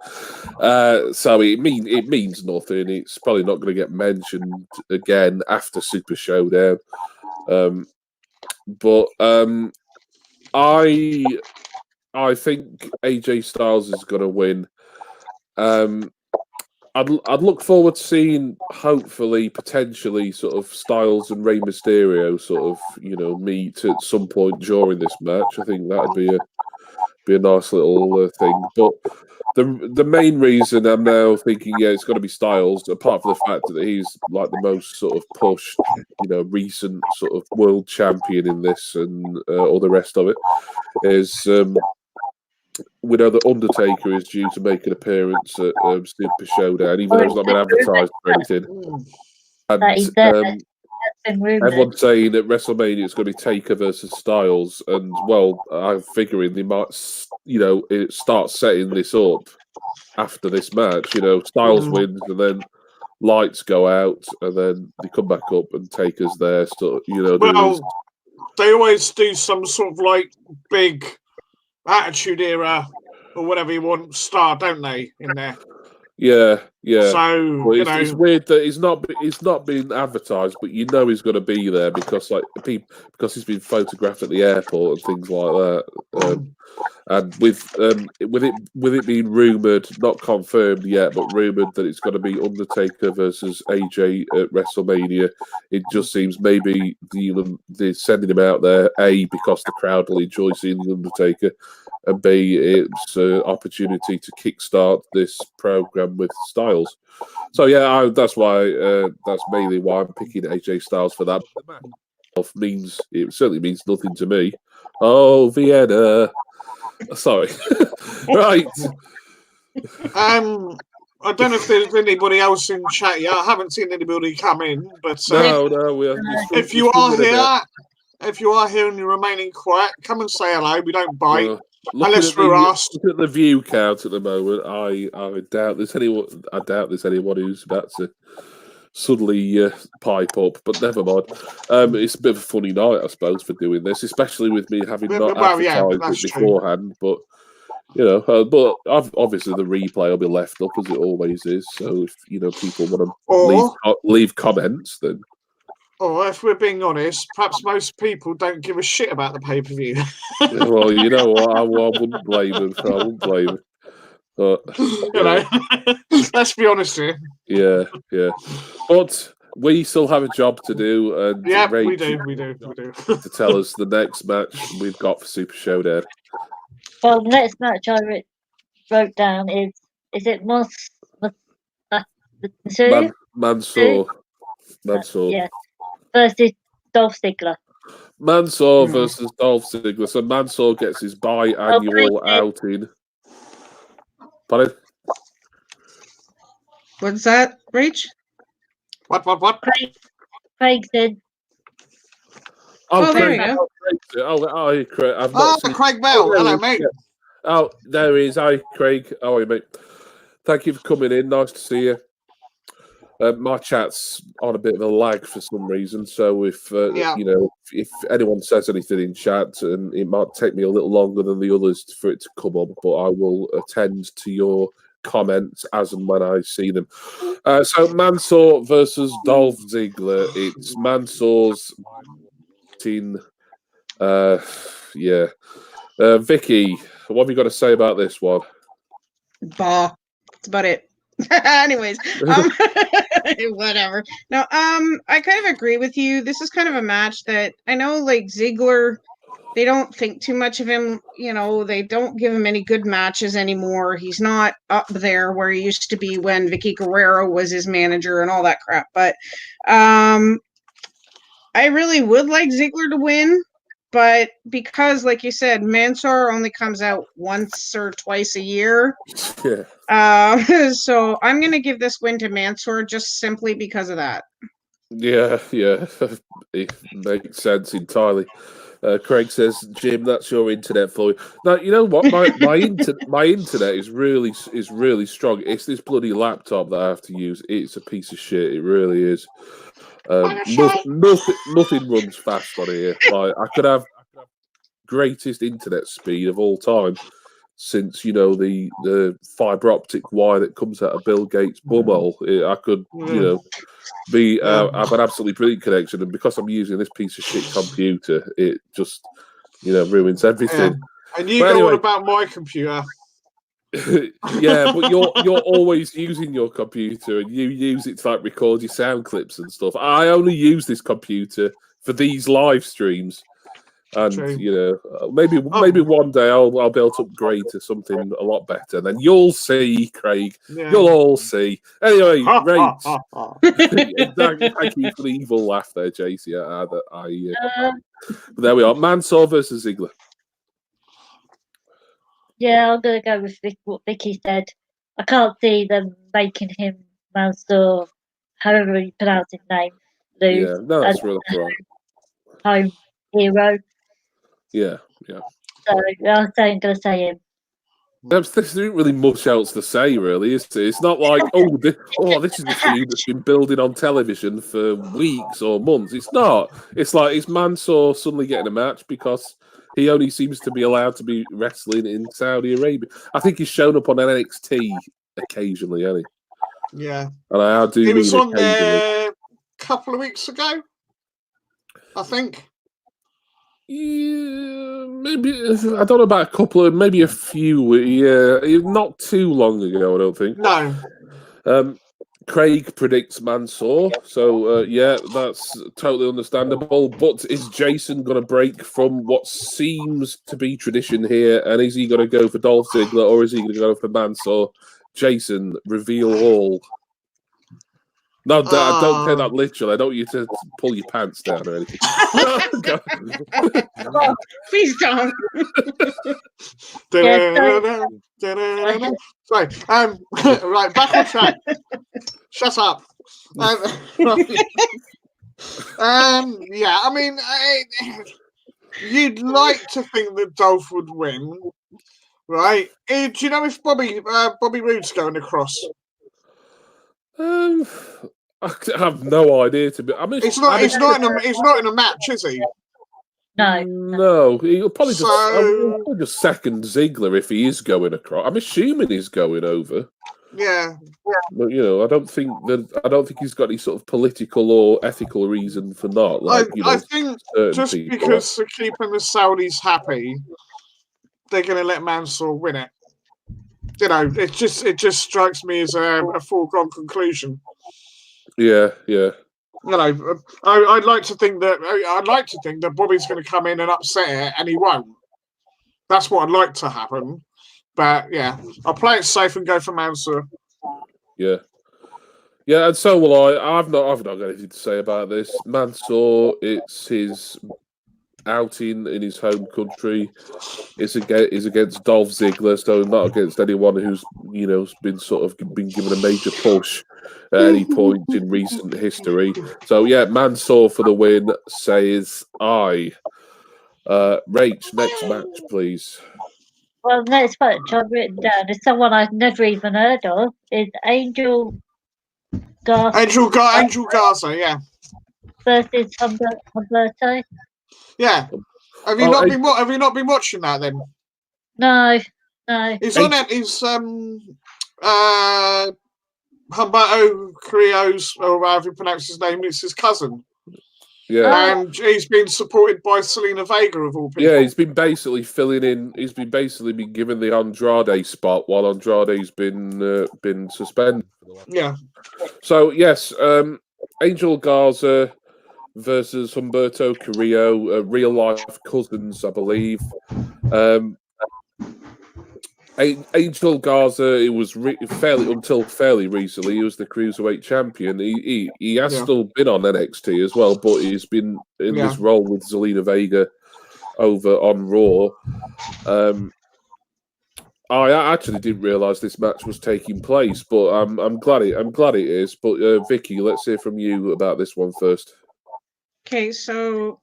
Speaker 2: So it means nothing. It's probably not going to get mentioned again after Super Showdown. But I think AJ Styles is going to win. I'd look forward to seeing, hopefully, potentially, sort of Styles and Rey Mysterio sort of meet at some point during this match. I think that'd be a nice little thing. But the main reason I'm now thinking, it's got to be Styles, apart from the fact that he's like the most sort of pushed, recent sort of world champion in this and all the rest of it, is we know that Undertaker is due to make an appearance at Super Showdown, even though it's not been advertised or anything. And everyone's saying that WrestleMania is going to be Taker versus Styles, and well, I'm figuring they might, start setting this up after this match. Styles wins, and then lights go out, and then they come back up, and Taker's there. So
Speaker 4: they always do some sort of like big Attitude Era or whatever you want star, don't they? In there.
Speaker 2: Yeah.
Speaker 4: So
Speaker 2: it's weird that he's not been advertised, but he's going to be there because he's been photographed at the airport and things like that. And with it being rumored, not confirmed yet, but rumored that it's going to be Undertaker versus AJ at WrestleMania, it just seems maybe they're sending him out there, A, because the crowd will enjoy seeing the Undertaker, and B, it's an opportunity to kickstart this program with Styles. So yeah, that's mainly why I'm picking AJ Styles for that. It certainly means nothing to me. Oh, Vienna. Sorry. Right.
Speaker 4: I don't know if there's anybody else in chat yet. I haven't seen anybody come in, but
Speaker 2: no.
Speaker 4: If you are here and you're remaining quiet, come and say hello. We don't bite unless we're asked.
Speaker 2: Look at the view count at the moment. I doubt there's anyone who's about to suddenly pipe up, but never mind. It's a bit of a funny night, I suppose, for doing this, especially with me having not advertised it beforehand. But but obviously the replay will be left up as it always is. So if people want to leave comments, then.
Speaker 4: Or if we're being honest, perhaps most people don't give a shit about the pay-per-view.
Speaker 2: Well, you know what? I wouldn't blame them. But,
Speaker 4: let's be honest here.
Speaker 2: Yeah. But we still have a job to do, and
Speaker 4: we do.
Speaker 2: To tell us the next match we've got for Super Showdown.
Speaker 1: Well, the next match I wrote down is it
Speaker 2: Mansoor.
Speaker 1: Yeah. Versus Dolph Ziggler.
Speaker 2: Mansoor versus Dolph Ziggler. So Mansoor gets his biannual outing. Pardon?
Speaker 3: What's that, Rach?
Speaker 4: What?
Speaker 1: Craig's in.
Speaker 3: There you
Speaker 2: go. Craig. I've
Speaker 4: not seen... Craig Bell. Hello, mate.
Speaker 2: Oh, there he is. Hi, Craig. How are you, mate? Thank you for coming in. Nice to see you. My chat's on a bit of a lag for some reason, so if anyone says anything in chat, and it might take me a little longer than the others for it to come up, but I will attend to your comments as and when I see them. So Mansoor versus Dolph Ziggler. It's Mansoor's team. Vicky, what have you got to say about this one?
Speaker 3: That's about it. Anyways, whatever. No, I kind of agree with you. This is kind of a match that I know, like Ziggler, they don't think too much of him. They don't give him any good matches anymore. He's not up there where he used to be when Vicky Guerrero was his manager and all that crap. But I really would like Ziggler to win. But because, like you said, Mansoor only comes out once or twice a year.
Speaker 2: Yeah.
Speaker 3: So I'm going to give this win to Mansoor just simply because of that.
Speaker 2: Yeah. It makes sense entirely. Craig says, Jim, that's your internet for you. Now, you know what? My internet is really strong. It's this bloody laptop that I have to use. It's a piece of shit. It really is. Nothing runs fast on here. Like, I could have greatest internet speed of all time since the fiber optic wire that comes out of Bill Gates' bumhole. I could have an absolutely brilliant connection, and because I'm using this piece of shit computer, it just ruins everything.
Speaker 4: Yeah. And you know what about my computer?
Speaker 2: Yeah, but you're always using your computer, and you use it to record your sound clips and stuff. I only use this computer for these live streams, and maybe one day I'll be able to upgrade to something a lot better. Then you'll see, Craig. Yeah. You'll all see. Anyway, right. Thank you for the evil laugh there, JC. But there we are. Mansoor versus Ziggler.
Speaker 1: Yeah, I'm gonna go with what Vicky said. I can't see them making him Mansoor, however you pronounce his name, lose.
Speaker 2: Yeah, no, that's really right.
Speaker 1: Home hero.
Speaker 2: Yeah.
Speaker 1: So I'm gonna say him.
Speaker 2: There's isn't really much else to say, really, is there? It's not like, this is a feud that's been building on television for weeks or months. It's not. It's like, is Mansoor suddenly getting a match because he only seems to be allowed to be wrestling in Saudi Arabia? I think he's shown up on NXT occasionally, hasn't
Speaker 4: he? Yeah.
Speaker 2: And I do
Speaker 4: he was on
Speaker 2: occasionally.
Speaker 4: there a couple of weeks ago, I think.
Speaker 2: Yeah, maybe I don't know about a couple of, maybe a few. Yeah, not too long ago, I don't think.
Speaker 4: No.
Speaker 2: Craig predicts Mansoor, so that's totally understandable. But is Jason going to break from what seems to be tradition here, and is he going to go for Dolph Ziggler or is he going to go for Mansoor? Jason, reveal all. No, don't take that literally. I don't want you to pull your pants down or anything.
Speaker 3: Please don't.
Speaker 4: Sorry. Right, back on track. Shut up. Yeah, I mean, you'd like to think that Dolph would win, right? Do you know if Bobby Roode's going across?
Speaker 2: I have no idea.
Speaker 4: He's not in a match, is he?
Speaker 1: No.
Speaker 2: He'll probably just second Ziggler if he is going across. I'm assuming he's going over.
Speaker 4: Yeah.
Speaker 2: But I don't think he's got any sort of political or ethical reason for not.
Speaker 4: I think just because they're keeping the Saudis happy, they're going to let Mansoor win it. It just strikes me as a foregone conclusion.
Speaker 2: Yeah.
Speaker 4: I'd like to think that Bobby's going to come in and upset it, and he won't. That's what I'd like to happen. But yeah, I'll play it safe and go for Mansoor.
Speaker 2: Yeah, and so will I. I've not got anything to say about this. Mansoor, it's his outing in his home country. It's against Dolph Ziggler, so not against anyone who's been given a major push at any point in recent history. So yeah, Mansoor for the win, says I. Rach, next match, please.
Speaker 1: Well, next match I've written down is someone I've never even heard of. Is Angel Garza.
Speaker 4: Angel Garza, yeah.
Speaker 1: Versus Humberto.
Speaker 4: Yeah. Have you not been watching that then?
Speaker 1: No.
Speaker 4: He's on it. He's Humberto Carrillo's, or however you pronounce his name. It's his cousin.
Speaker 2: Yeah,
Speaker 4: and he's been supported by Selena Vega of all people.
Speaker 2: Yeah, he's been basically filling in. He's been given the Andrade spot while Andrade's been suspended.
Speaker 4: Yeah.
Speaker 2: So yes, Angel Garza versus Humberto Carrillo, real life cousins, I believe. Angel Garza, it was fairly recently, he was the Cruiserweight champion. He has still been on NXT as well, but he's been in this role with Zelina Vega over on Raw. I actually didn't realise this match was taking place, but I'm glad it is. But Vicky, let's hear from you about this one first.
Speaker 3: Okay, so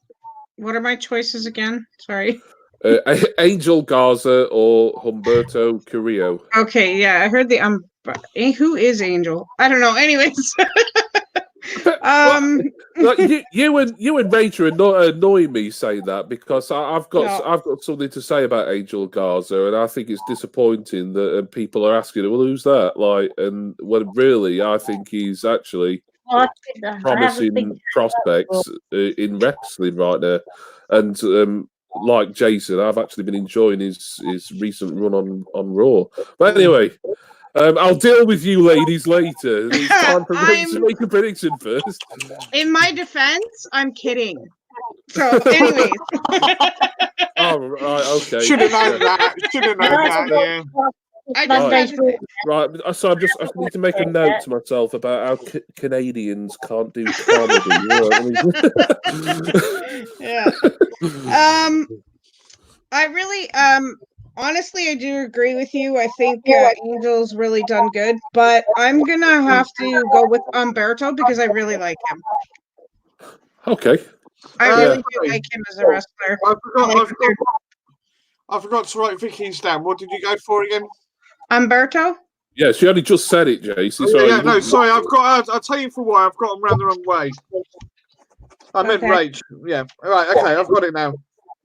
Speaker 3: what are my choices again? Sorry.
Speaker 2: Angel Garza or Humberto Carrillo.
Speaker 3: Okay, yeah, I heard who is Angel? I don't know. Anyways,
Speaker 2: you and Rachel annoy me saying that because I've got something to say about Angel Garza, and I think it's disappointing that people are asking, well, who's that? And when really, I think he's actually promising prospects in wrestling right now, and. Like Jason, I've actually been enjoying his recent run on Raw. But anyway, I'll deal with you ladies later. It's time for Rach to make a prediction first.
Speaker 3: In my defense, I'm kidding. So, anyways.
Speaker 2: Oh, right, okay.
Speaker 4: Should have known that. Yeah.
Speaker 2: Right. So I need to make a note to myself about how Canadians can't do comedy.
Speaker 3: Yeah. I really Honestly, I do agree with you. I think Angel's really done good, but I'm gonna have to go with Umberto because I really like him.
Speaker 2: Okay.
Speaker 3: I really do like him as a wrestler.
Speaker 4: I forgot to write Vicky's down. What did you go for again?
Speaker 3: Umberto?
Speaker 2: Yeah, she only just said it, Jason.
Speaker 4: Sorry. I'll tell you for why. I've got them round the wrong way. I meant Rach. Yeah. All right. Okay. I've got it now.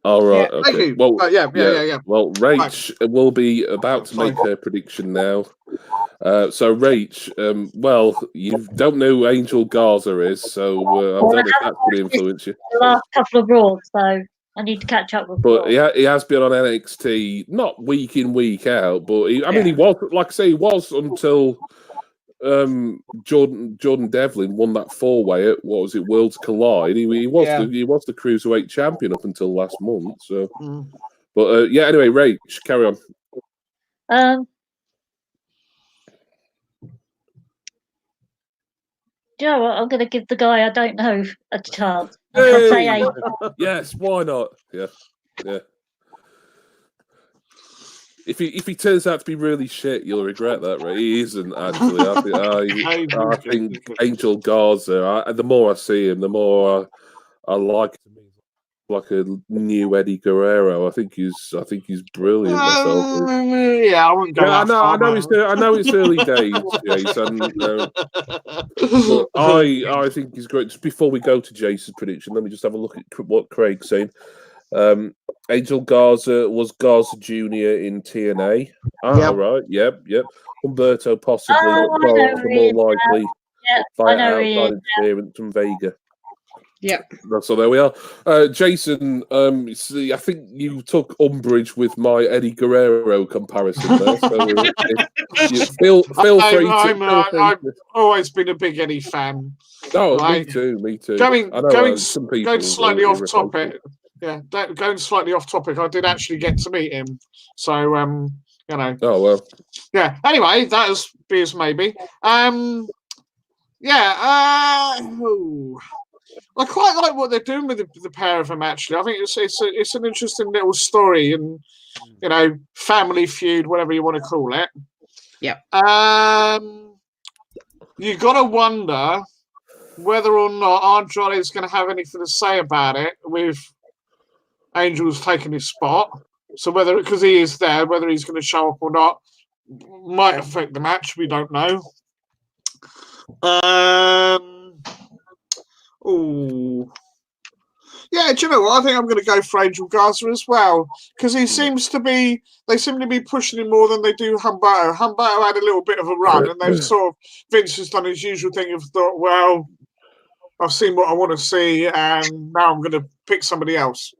Speaker 2: All right.
Speaker 3: Yeah.
Speaker 2: Okay.
Speaker 4: Thank you.
Speaker 2: Well,
Speaker 4: yeah.
Speaker 2: Well, Rach will be about to make her prediction now. So, Rach, well, you don't know who Angel Garza is, so I don't know if that's going to influence you.
Speaker 1: The last couple of Raws, so I need to catch up with.
Speaker 2: But he has been on NXT, not week in, week out, but he was, like I say, he was until Jordan Devlin won that 4-way at Worlds Collide. He was the cruiserweight champion up until last month. So, but anyway, Rach, carry on.
Speaker 1: Do you know what? I'm going to give the guy I don't know a chance.
Speaker 2: Hey! Yes, why not? Yeah. If he turns out to be really shit, you'll regret that, right? He isn't actually. I think Angel Garza. The more I see him, the more I like him. Like a new Eddie Guerrero. I think he's brilliant. Myself.
Speaker 4: Yeah, I wouldn't go.
Speaker 2: Yeah, I know it's early days, Jason. But I think he's great. Just before we go to Jason's prediction, let me just have a look at what Craig's saying. Angel Garza was Garza Jr. in TNA. Right. Yep. Humberto possibly, but Garza more likely by outside interference from Vega.
Speaker 3: Yeah.
Speaker 2: So there we are. Jason, I think you took umbrage with my Eddie Guerrero comparison there. So feel free
Speaker 4: I've always been a big Eddie fan.
Speaker 2: Oh, me too.
Speaker 4: Going slightly off topic. Yeah, going slightly off topic. I did actually get to meet him. So, you know.
Speaker 2: Oh, well.
Speaker 4: Yeah. Anyway, that is beers maybe. I quite like what they're doing with the pair of them. Actually, I think it's an interesting little story, and family feud, whatever you want to call it.
Speaker 3: Yeah.
Speaker 4: You got to wonder whether or not Andrade is going to have anything to say about it with Angel's taking his spot. So because he is there, whether he's going to show up or not might affect the match. We don't know. Yeah, do you know what? I think I'm going to go for Angel Garza as well because they seem to be pushing him more than they do Humberto. Humberto had a little bit of a run, and they've Vince has done his usual thing of thought, well, I've seen what I want to see, and now I'm going to pick somebody else.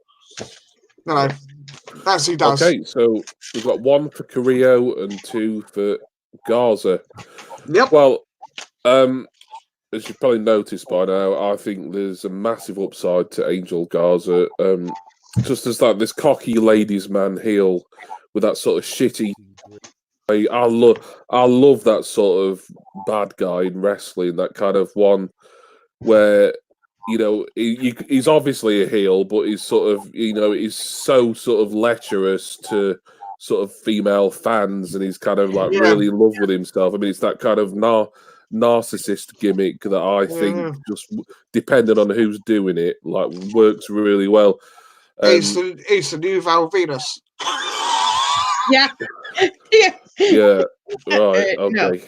Speaker 4: As he does.
Speaker 2: Okay, so we've got 1 for Carrillo and 2 for Garza.
Speaker 4: Yep.
Speaker 2: Well, as you've probably noticed by now, I think there's a massive upside to Angel Garza. Just as this cocky ladies' man heel with that sort of shitty. I love that sort of bad guy in wrestling. That kind of one where he's obviously a heel, but he's sort of he's so sort of lecherous to sort of female fans, and he's kind of really in love with himself. I mean, it's that kind of narcissist gimmick that I think just depending on who's doing it works really well.
Speaker 4: He's the new Val Venus.
Speaker 3: Yeah.
Speaker 2: Right. Okay.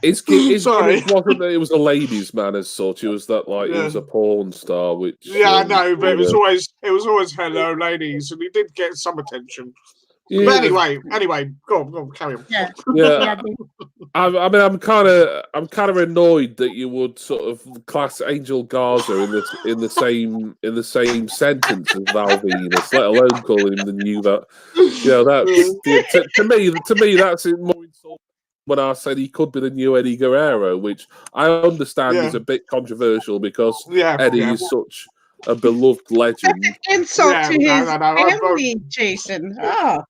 Speaker 2: His gimmick wasn't that it was a ladies' man as such. It was that he was a porn star, which
Speaker 4: I know, but it was always hello ladies, and he did get some attention. Yeah. But anyway, go on, carry on.
Speaker 2: Yeah. I mean, I'm kind of annoyed that you would sort of class Angel Garza in the same sentence as Val Venus, let alone calling him the new that. To me that's more insulting when I said he could be the new Eddie Guerrero, which I understand is a bit controversial because Eddie is such a beloved legend.
Speaker 3: Insult to his family, Jason. Oh.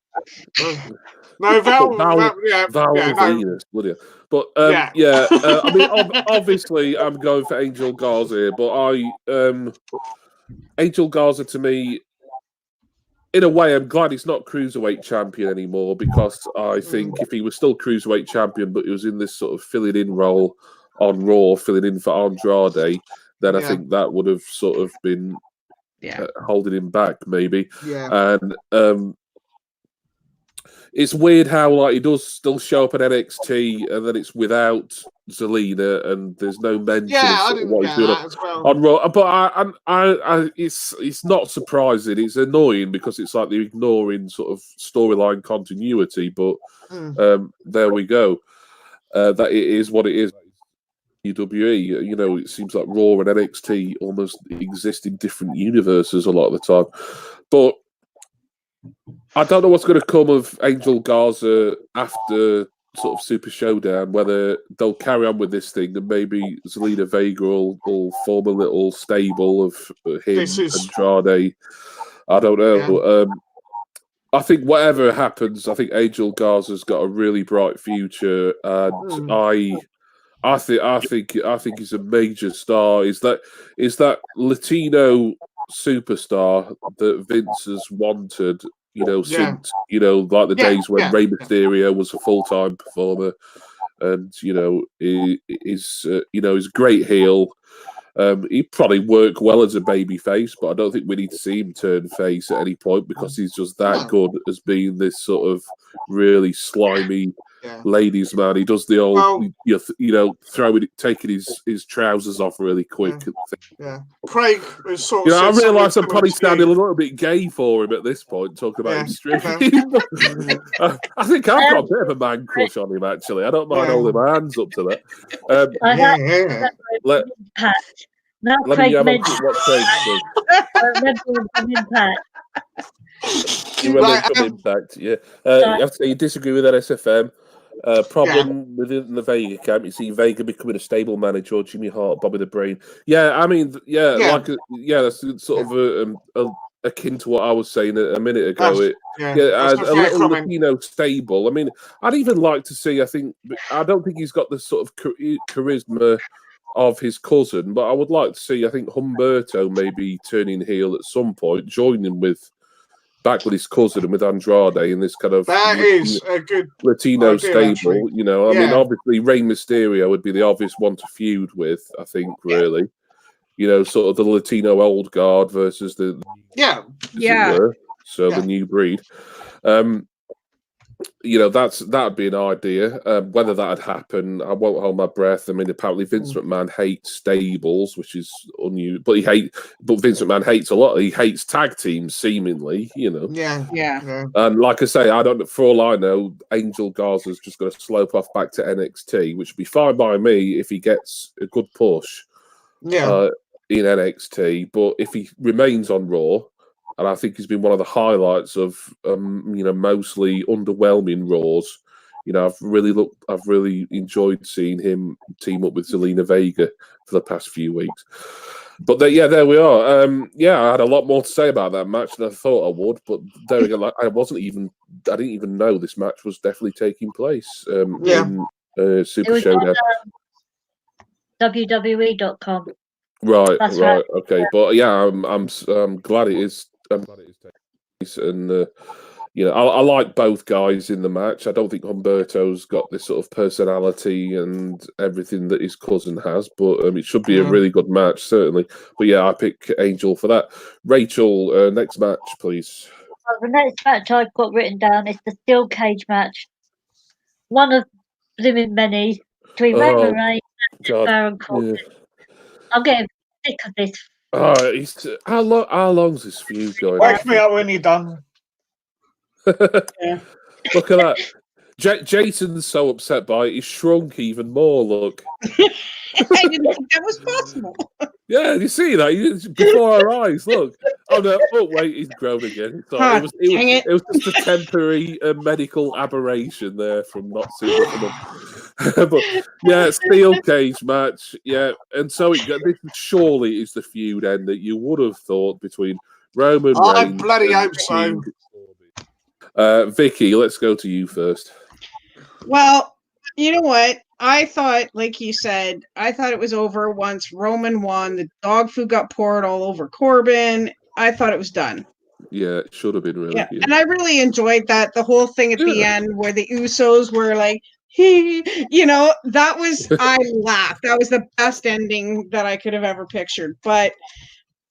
Speaker 4: No, Val
Speaker 2: Venus, bloody hell. But I mean, obviously, I'm going for Angel Garza here, but Angel Garza to me, in a way, I'm glad he's not cruiserweight champion anymore, because I think if he was still cruiserweight champion, but he was in this sort of filling in role on Raw, filling in for Andrade, then I think that would have sort of been holding him back, maybe.
Speaker 4: Yeah.
Speaker 2: And it's weird how like he does still show up at NXT, and then it's without Zelina, and there's no mention of sort of what he's doing on Raw. But it's not surprising. It's annoying because it's like they're ignoring sort of storyline continuity. But there we go. That it is what it is. WWE, you know, it seems like Raw and NXT almost exist in different universes a lot of the time. But I don't know what's going to come of Angel Garza after sort of Super Showdown, whether they'll carry on with this thing and maybe Zelina Vega will form a little stable of him and Andrade. I don't know. I think whatever happens, I think Angel Garza's got a really bright future, and I think he's a major star. Is that Latino superstar that Vince has wanted, you know, since, you know, like the days when Rey Mysterio was a full-time performer, and you know, he's a great heel. He'd probably work well as a baby face, but I don't think we need to see him turn face at any point, because he's just that good as being this sort of really slimy ladies man. He does the old, taking his trousers off really quick.
Speaker 4: Craig is sort of.
Speaker 2: I realise I'm probably sounding a little bit gay for him at this point, talking about him stripping. I think I've got a bit of a man crush on him, actually. I don't mind holding my hands up to that.
Speaker 1: Now
Speaker 2: let
Speaker 1: Craig
Speaker 2: me have
Speaker 1: mentioned
Speaker 2: what Craig said.
Speaker 1: I remember from Impact.
Speaker 2: You remember from Impact, yeah. You have to say you disagree with SFM. Problem within the Vega camp. You see Vega becoming a stable manager, or Jimmy Hart, Bobby the Brain. Yeah, I mean, that's sort of akin to what I was saying a minute ago. A little Latino stable. I mean, I'd even like to see. I don't think he's got the sort of charisma of his cousin, but I would like to see. I think Humberto maybe turning heel at some point, joining back with his cousin and with Andrade in this kind of
Speaker 4: is a good
Speaker 2: Latino
Speaker 4: idea,
Speaker 2: stable.
Speaker 4: actually.
Speaker 2: You know, I mean, obviously Rey Mysterio would be the obvious one to feud with. I think really, you know, sort of the Latino old guard versus the the new breed. You know, that'd be an idea. Whether that'd happen, I won't hold my breath. I mean, apparently Vince McMahon hates stables, which is unusual. But Vince McMahon hates a lot. He hates tag teams, seemingly. You know.
Speaker 3: Yeah.
Speaker 2: And like I say, I don't. For all I know, Angel Garza's just going to slope off back to NXT, which would be fine by me if he gets a good push. In NXT, but if he remains on Raw. And I think he's been one of the highlights of, mostly underwhelming Raws. You know, I've really enjoyed seeing him team up with Zelina Vega for the past few weeks. But there we are. I had a lot more to say about that match than I thought I would. But there again, I didn't even know this match was definitely taking place in Super Showdown.
Speaker 1: WWE.com.
Speaker 2: Right, okay. But yeah, I'm glad it is. I'm glad it is taking place, and I like both guys in the match. I don't think Humberto's got this sort of personality and everything that his cousin has, but it should be a really good match, certainly. But yeah, I pick Angel for that. Rachel, next match, please.
Speaker 1: Well, the next match I've got written down is the steel cage match. One of blooming many between Roman Reigns and Baron Corbin. I'm getting sick of this.
Speaker 2: How long's this feud going?
Speaker 4: Wake me up when you're done.
Speaker 2: Look at that. Jason's so upset by it, he's shrunk even more. Look.
Speaker 3: I didn't think that was possible.
Speaker 2: Yeah, you see that before our eyes. Look. Oh no! Oh wait, he's grown again. Sorry, it was just a temporary medical aberration there from not seeing enough. But yeah, steel cage match. Yeah, and so this surely is the feud end that you would have thought between Roman Reigns.
Speaker 4: I bloody hope so.
Speaker 2: Vicky, let's go to you first.
Speaker 3: Well, you know what? I thought, like you said, it was over once Roman won. The dog food got poured all over Corbin. I thought it was done.
Speaker 2: Yeah, it should have been really.
Speaker 3: Yeah. And I really enjoyed that. The whole thing at the end where the Usos were like, that was, I laughed. That was the best ending that I could have ever pictured. But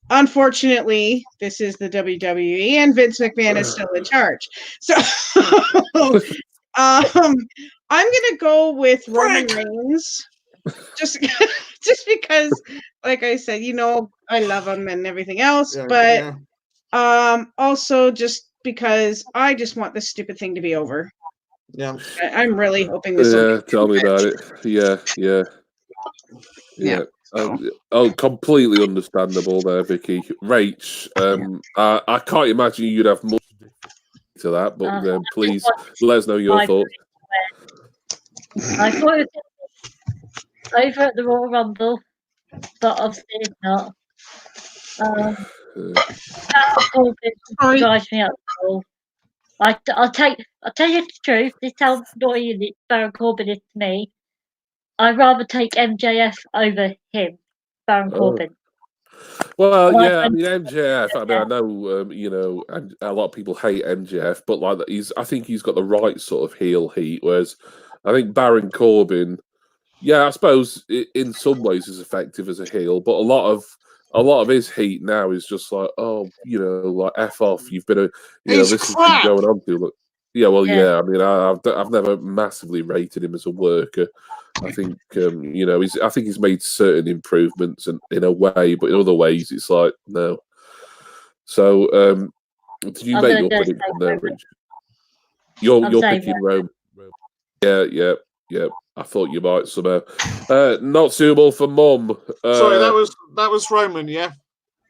Speaker 3: unfortunately, this is the WWE and Vince McMahon is still in charge. So I'm gonna go with Roman Reigns. Just because, like I said, I love him and everything else, but also just because I just want this stupid thing to be over.
Speaker 4: Yeah,
Speaker 3: I'm really hoping this.
Speaker 2: Yeah, tell me about it. Yeah. Oh, completely understandable there, Vicky. Rach, I can't imagine you'd have much to that, but please let us know your thoughts.
Speaker 1: I thought it was over at the Royal Rumble, but obviously it's not. Drives me up the wall. I'll tell you the truth. This is how annoying Baron Corbin is to me. I'd rather take MJF over him, Baron Corbin.
Speaker 2: Well, yeah, I mean MJF. I mean, I know, and a lot of people hate MJF, but I think he's got the right sort of heel heat. Whereas, I think Baron Corbin, I suppose in some ways is effective as a heel, but a lot of his heat now is just like, like F off. You've been this has been going on too long. Yeah, well, yeah. I mean, I've never massively rated him as a worker. I think I think he's made certain improvements in a way, but in other ways it's like no. So, did you make your prediction there, Rich? You're picking Rome. Yeah. I thought you might somehow. Not suitable for Mum.
Speaker 4: Sorry, that was Roman, yeah.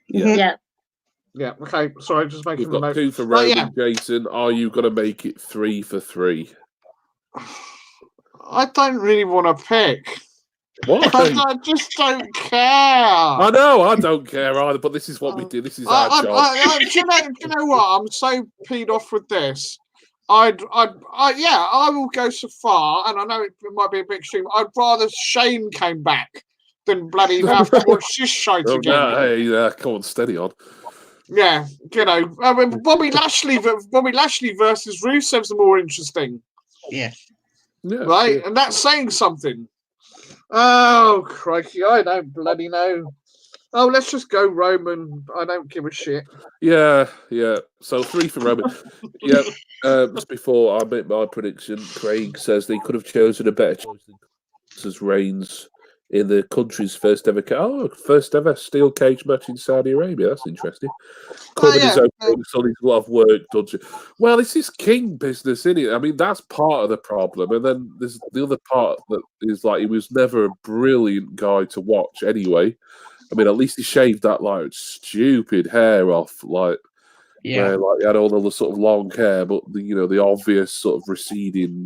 Speaker 1: Yeah.
Speaker 4: Yeah. Okay. Sorry, just making
Speaker 2: We've got 2 for Roman. Jason, are you going to make it 3 for 3?
Speaker 4: I don't really want to pick.
Speaker 2: What?
Speaker 4: I just don't care.
Speaker 2: I know, I don't care either, but this is what we do. This is our job.
Speaker 4: Do you know what? I'm so peed off with this. I will go so far, and I know it might be a bit extreme. I'd rather Shane came back than bloody have to watch this shite again.
Speaker 2: Hey, come on, steady on.
Speaker 4: Yeah, I mean, Bobby Lashley versus Rusev's more interesting.
Speaker 3: Yeah.
Speaker 4: Right, and that's saying something. Oh, crikey, I don't bloody know. Oh, let's just go Roman. I don't give a shit.
Speaker 2: Yeah. So 3 for Roman. Yeah. Just before I make my prediction, Craig says they could have chosen a better choice than Reigns in the country's first ever steel cage match in Saudi Arabia. That's interesting. Corbin is okay, so he's a lot of work done. Well, this is king business, isn't it? I mean, that's part of the problem. And then there's the other part that is like he was never a brilliant guy to watch anyway. I mean, at least he shaved that like stupid hair off, where he had all the sort of long hair, but the obvious sort of receding.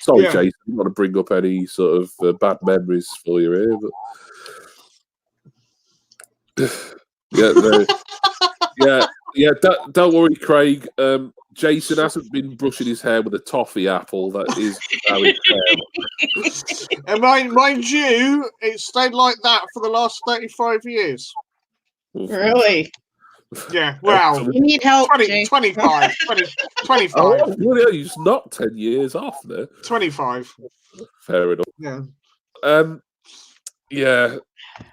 Speaker 2: Sorry, Jason, I don't want to bring up any sort of bad memories for you here, but don't worry, Craig. Jason hasn't been brushing his hair with a toffee apple. That is how it's
Speaker 4: and mind you, it stayed like that for the last 35 years.
Speaker 3: Really?
Speaker 4: Yeah, well,
Speaker 3: you need help.
Speaker 4: 25.
Speaker 2: Oh, really? He's not 10 years off there.
Speaker 4: 25.
Speaker 2: Fair enough.
Speaker 4: Yeah.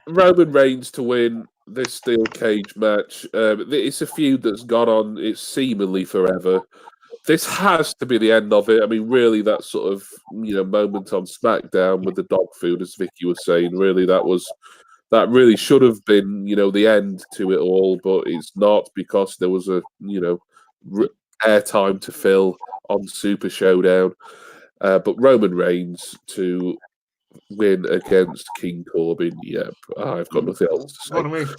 Speaker 2: Roman Reigns to win this steel cage match. It's a feud that's gone on. It's seemingly forever. This has to be the end of it. I mean, really, that sort of moment on SmackDown with the dog food, as Vicky was saying, really that really should have been, the end to it all, but it's not because there was a, airtime to fill on Super Showdown. But Roman Reigns to win against King Corbin, I've got nothing else to say.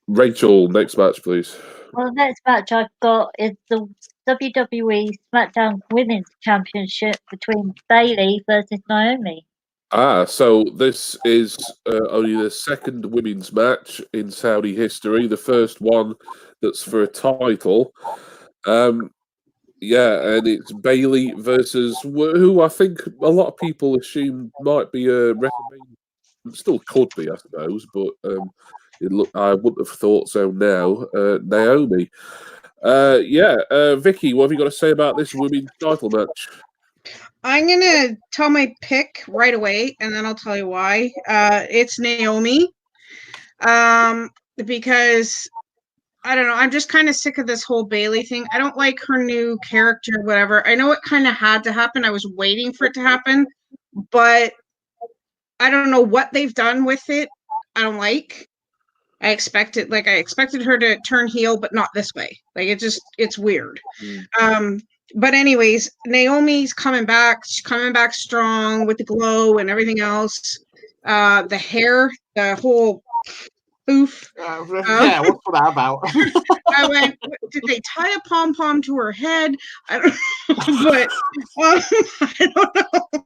Speaker 2: Rachel, next match, please.
Speaker 1: Well, the next match I've got is the WWE SmackDown Women's Championship between Bayley versus Naomi.
Speaker 2: So this is only the second women's match in Saudi history, the first one that's for a title. And it's Bayley versus who I think a lot of people assume might be a WrestleMania. Still could be, I suppose, but I wouldn't have thought so now. Naomi. Vicky, what have you got to say about this women's title match?
Speaker 3: I'm going to tell my pick right away, and then I'll tell you why. It's Naomi. Because, I don't know, I'm just kind of sick of this whole Bayley thing. I don't like her new character, whatever. I know it kind of had to happen. I was waiting for it to happen, but I don't know what they've done with it. I don't like. I expected her to turn heel, but not this way. Like it's weird. But anyways, Naomi's coming back. She's coming back strong with the glow and everything else. The hair, the whole poof.
Speaker 4: Yeah, what's that about?
Speaker 3: I went, did they tie a pom pom to her head? I don't know, but I don't know.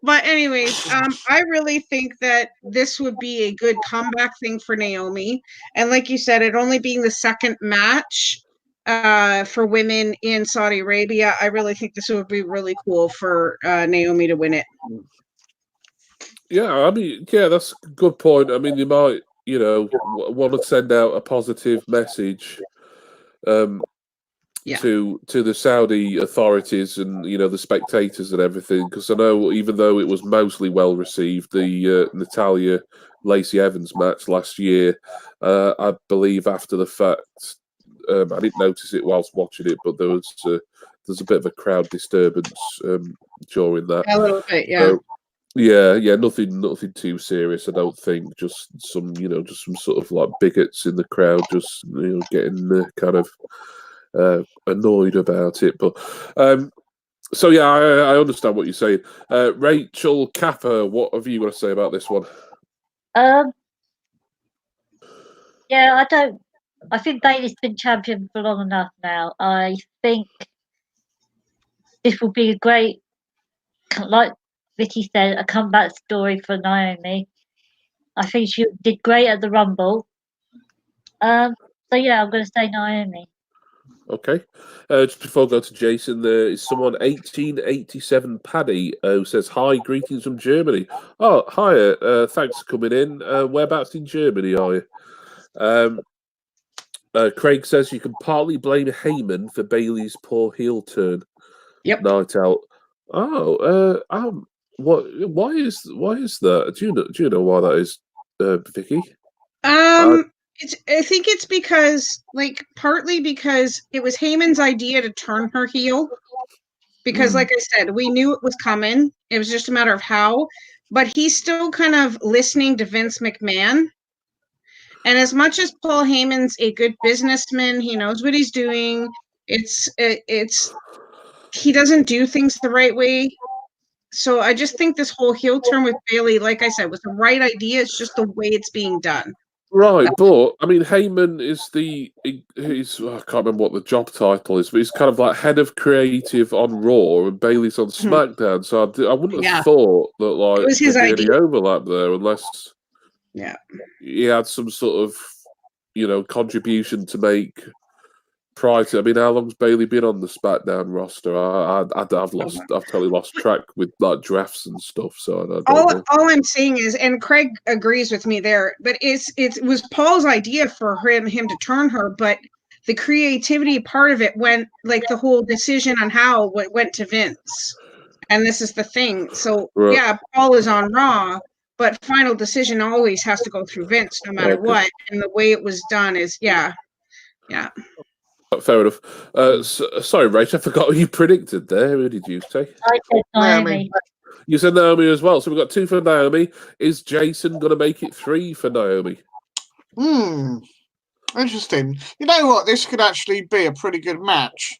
Speaker 3: But anyways, I really think that this would be a good comeback thing for Naomi. And like you said, it only being the second match for women in Saudi Arabia, I really think this would be really cool for Naomi to win it.
Speaker 2: Yeah, I mean, yeah, that's a good point. I mean, you might, want to send out a positive message to the Saudi authorities and the spectators and everything, because I know even though it was mostly well received, the Natalya Lacey Evans match last year, I believe after the fact, I didn't notice it whilst watching it, but there's a bit of a crowd disturbance during that.
Speaker 3: A little bit, yeah.
Speaker 2: So, yeah, nothing too serious, I don't think. Just some sort of like bigots in the crowd, just getting kind of annoyed about it. But so yeah, I understand what you're saying. Rachel Kappa, what have you got to say about this one?
Speaker 1: Yeah, I think Bayley's been champion for long enough now. I think this will be a great, like Vicky said, a comeback story for Naomi. I think she did great at the Rumble. So yeah, I'm going to say Naomi.
Speaker 2: Okay. Just before I go to Jason, there is someone 1887 Paddy who says, "Hi, greetings from Germany." Oh, hi. Thanks for coming in. Whereabouts in Germany are you? Craig says you can partly blame Heyman for Bayley's poor heel turn.
Speaker 3: Yep.
Speaker 2: Night out. Oh, what? Why is that? Do you know why that is, Vicky?
Speaker 3: I think it's because, partly because it was Heyman's idea to turn her heel. Because, like I said, we knew it was coming. It was just a matter of how. But he's still kind of listening to Vince McMahon. And as much as Paul Heyman's a good businessman, he knows what he's doing. He doesn't do things the right way. So I just think this whole heel turn with Bayley, like I said, was the right idea. It's just the way it's being done.
Speaker 2: Right, but I mean, Heyman is I can't remember what the job title is, but he's kind of like head of creative on Raw, and Bayley's on SmackDown. So I wouldn't have thought that
Speaker 3: it was his
Speaker 2: there'd be
Speaker 3: idea.
Speaker 2: any overlap there, unless he had some sort of contribution to make prior to. I mean, how long's Bayley been on the SmackDown roster? I've totally lost track with like drafts and stuff. So I don't know.
Speaker 3: All I'm saying is, and Craig agrees with me there, but it was Paul's idea for him to turn her, but the creativity part of it went, like the whole decision on how went to Vince, and this is the thing. So yeah, Paul is on Raw, but final decision always has to go through Vince, no matter what. And the way it was done is yeah.
Speaker 2: Fair enough. Sorry, Rach, I forgot what you predicted there. Who did you say?
Speaker 1: I said Naomi.
Speaker 2: You said Naomi as well. So we've got 2 for Naomi. Is Jason going to make it 3 for Naomi?
Speaker 4: Interesting. You know what? This could actually be a pretty good match.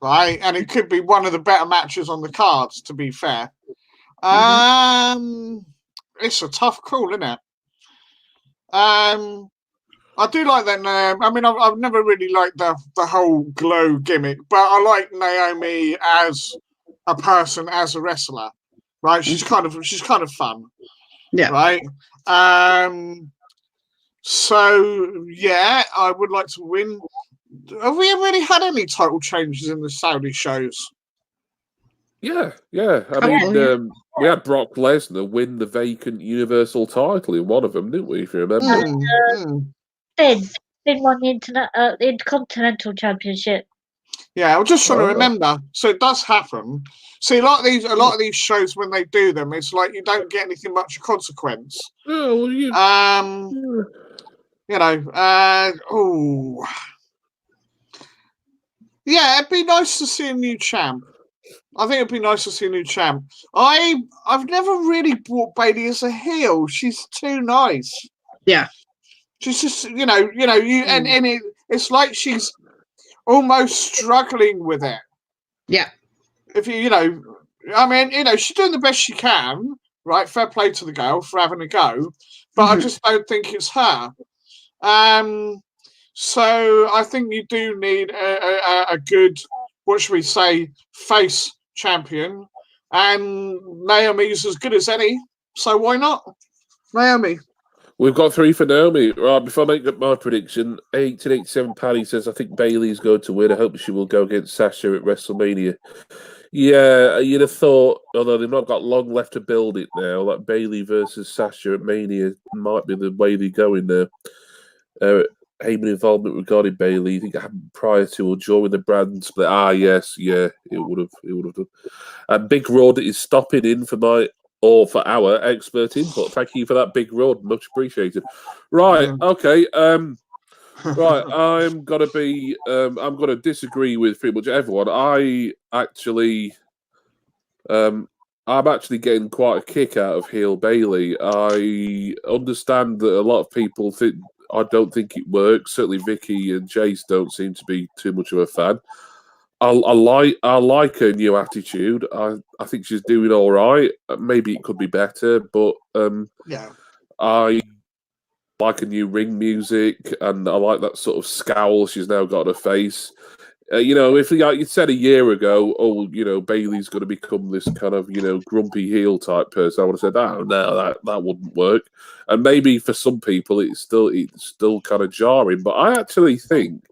Speaker 4: Right? And it could be one of the better matches on the cards, to be fair. It's a tough call, isn't it? I do like that. I mean, I've never really liked the whole glow gimmick, but I like Naomi as a person, as a wrestler. Right? She's kind of fun.
Speaker 3: Yeah.
Speaker 4: Right. So yeah, I would like to win. Have we already had any title changes in the Saudi shows?
Speaker 2: Yeah. I mean, we had Brock Lesnar win the vacant Universal title in one of them, didn't we? If you remember.
Speaker 1: Finn won the Intercontinental Championship.
Speaker 4: Yeah, I'm just trying to remember. So it does happen. See, a lot of these shows when they do them, it's like you don't get anything much of consequence.
Speaker 2: Oh, well,
Speaker 4: you know, yeah, it'd be nice to see a new champ. I think it'd be nice to see a new champ. I've never really bought Bayley as a heel. She's too nice.
Speaker 3: Yeah.
Speaker 4: She's just, and it's like she's almost struggling with it.
Speaker 3: Yeah.
Speaker 4: If she's doing the best she can, right? Fair play to the girl for having a go, but I just don't think it's her. So I think you do need a good, what should we say, face champion, and Naomi's as good as any. So why not, Naomi?
Speaker 2: We've got 3 for Naomi. Right, before I make up my prediction, 1887 Paddy says, I think Bayley's going to win. I hope she will go against Sasha at WrestleMania. Yeah, you'd have thought, although they've not got long left to build it now, that Bayley versus Sasha at Mania might be the way they're going now. Heyman involvement regarding Bayley, you think it happened prior to or during the brand split? Yes, yeah, it would have done. And Big Rod is stopping in for our expert input. Thank you for that, Big Rod. Much appreciated. Right, okay. Right, I'm gonna disagree with pretty much everyone. I'm actually getting quite a kick out of heel Bayley. I understand that a lot of people think I don't think it works. Certainly Vicky and Jace don't seem to be too much of a fan. I like her new attitude. I think she's doing all right. Maybe it could be better, but I like a new ring music, and I like that sort of scowl she's now got on her face. If you said a year ago, Bayley's going to become this kind of grumpy heel type person, I would have said, oh no, that wouldn't work. And maybe for some people it's still kind of jarring, but I actually think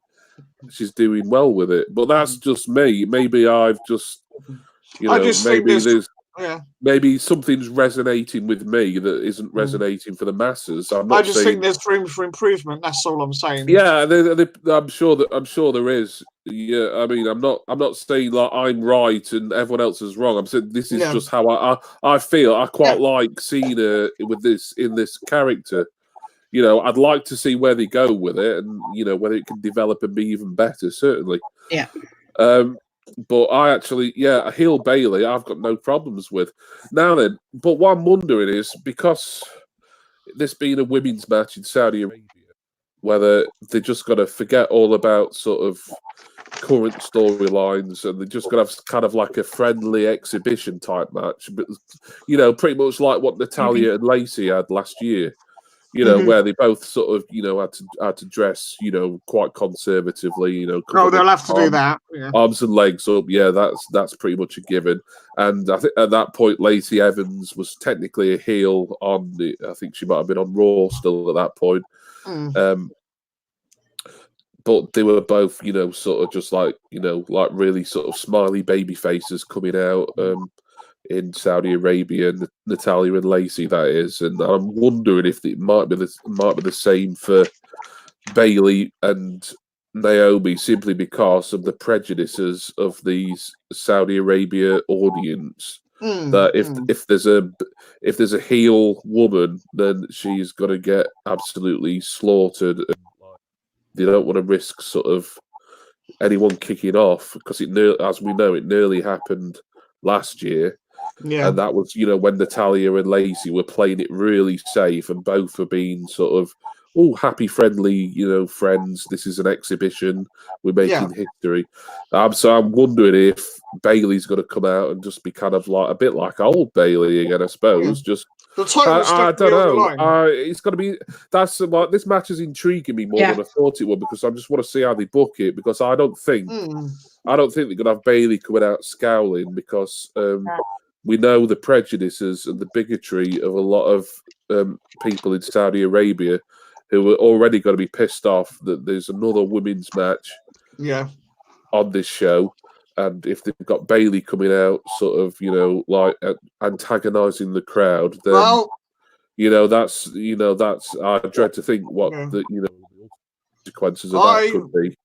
Speaker 2: she's doing well with it. But that's just me. Maybe I've just maybe something's resonating with me that isn't resonating for the masses.
Speaker 4: I just think there's room for improvement. That's all I'm saying.
Speaker 2: Yeah, I'm sure there is. Yeah, I mean, I'm not saying like I'm right and everyone else is wrong. I'm saying this is just how I feel. I quite like seeing her in this character. I'd like to see where they go with it, and whether it can develop and be even better. Certainly.
Speaker 3: Yeah.
Speaker 2: But I actually, a heel Bayley, I've got no problems with. Now then, but what I'm wondering is, because this being a women's match in Saudi Arabia, whether they just got to forget all about sort of current storylines and they just got to have kind of like a friendly exhibition type match, but pretty much like what Natalya and Lacey had last year. Where they both sort of, had to dress, quite conservatively,
Speaker 4: they'll have to do that. Yeah.
Speaker 2: Arms and legs up. Yeah, that's pretty much a given. And I think at that point, Lacey Evans was technically a heel I think she might have been on Raw still at that point. But they were both, sort of just like, like really sort of smiley baby faces coming out. In Saudi Arabia, Natalya and Lacey, that is, and I'm wondering if it might be the same for Bayley and Naomi, simply because of the prejudices of these Saudi Arabia audience. That if there's a heel woman, then she's going to get absolutely slaughtered. And they don't want to risk sort of anyone kicking off, because as we know, it nearly happened last year.
Speaker 4: Yeah.
Speaker 2: And that was, when Natalya and Lacey were playing it really safe and both were being sort of, happy, friendly, friends. This is an exhibition. We're making history. So I'm wondering if Bayley's going to come out and just be kind of like a bit like old Bayley again, I suppose. Just I don't know. It's going to be this match is intriguing me more than I thought it would, because I just want to see how they book it, because I don't think they're going to have Bayley coming out scowling, because we know the prejudices and the bigotry of a lot of people in Saudi Arabia who are already going to be pissed off that there's another women's match on this show. and if they've got Bailey coming out, sort of, like antagonising the crowd, then that's I dread to think what the consequences of that could be.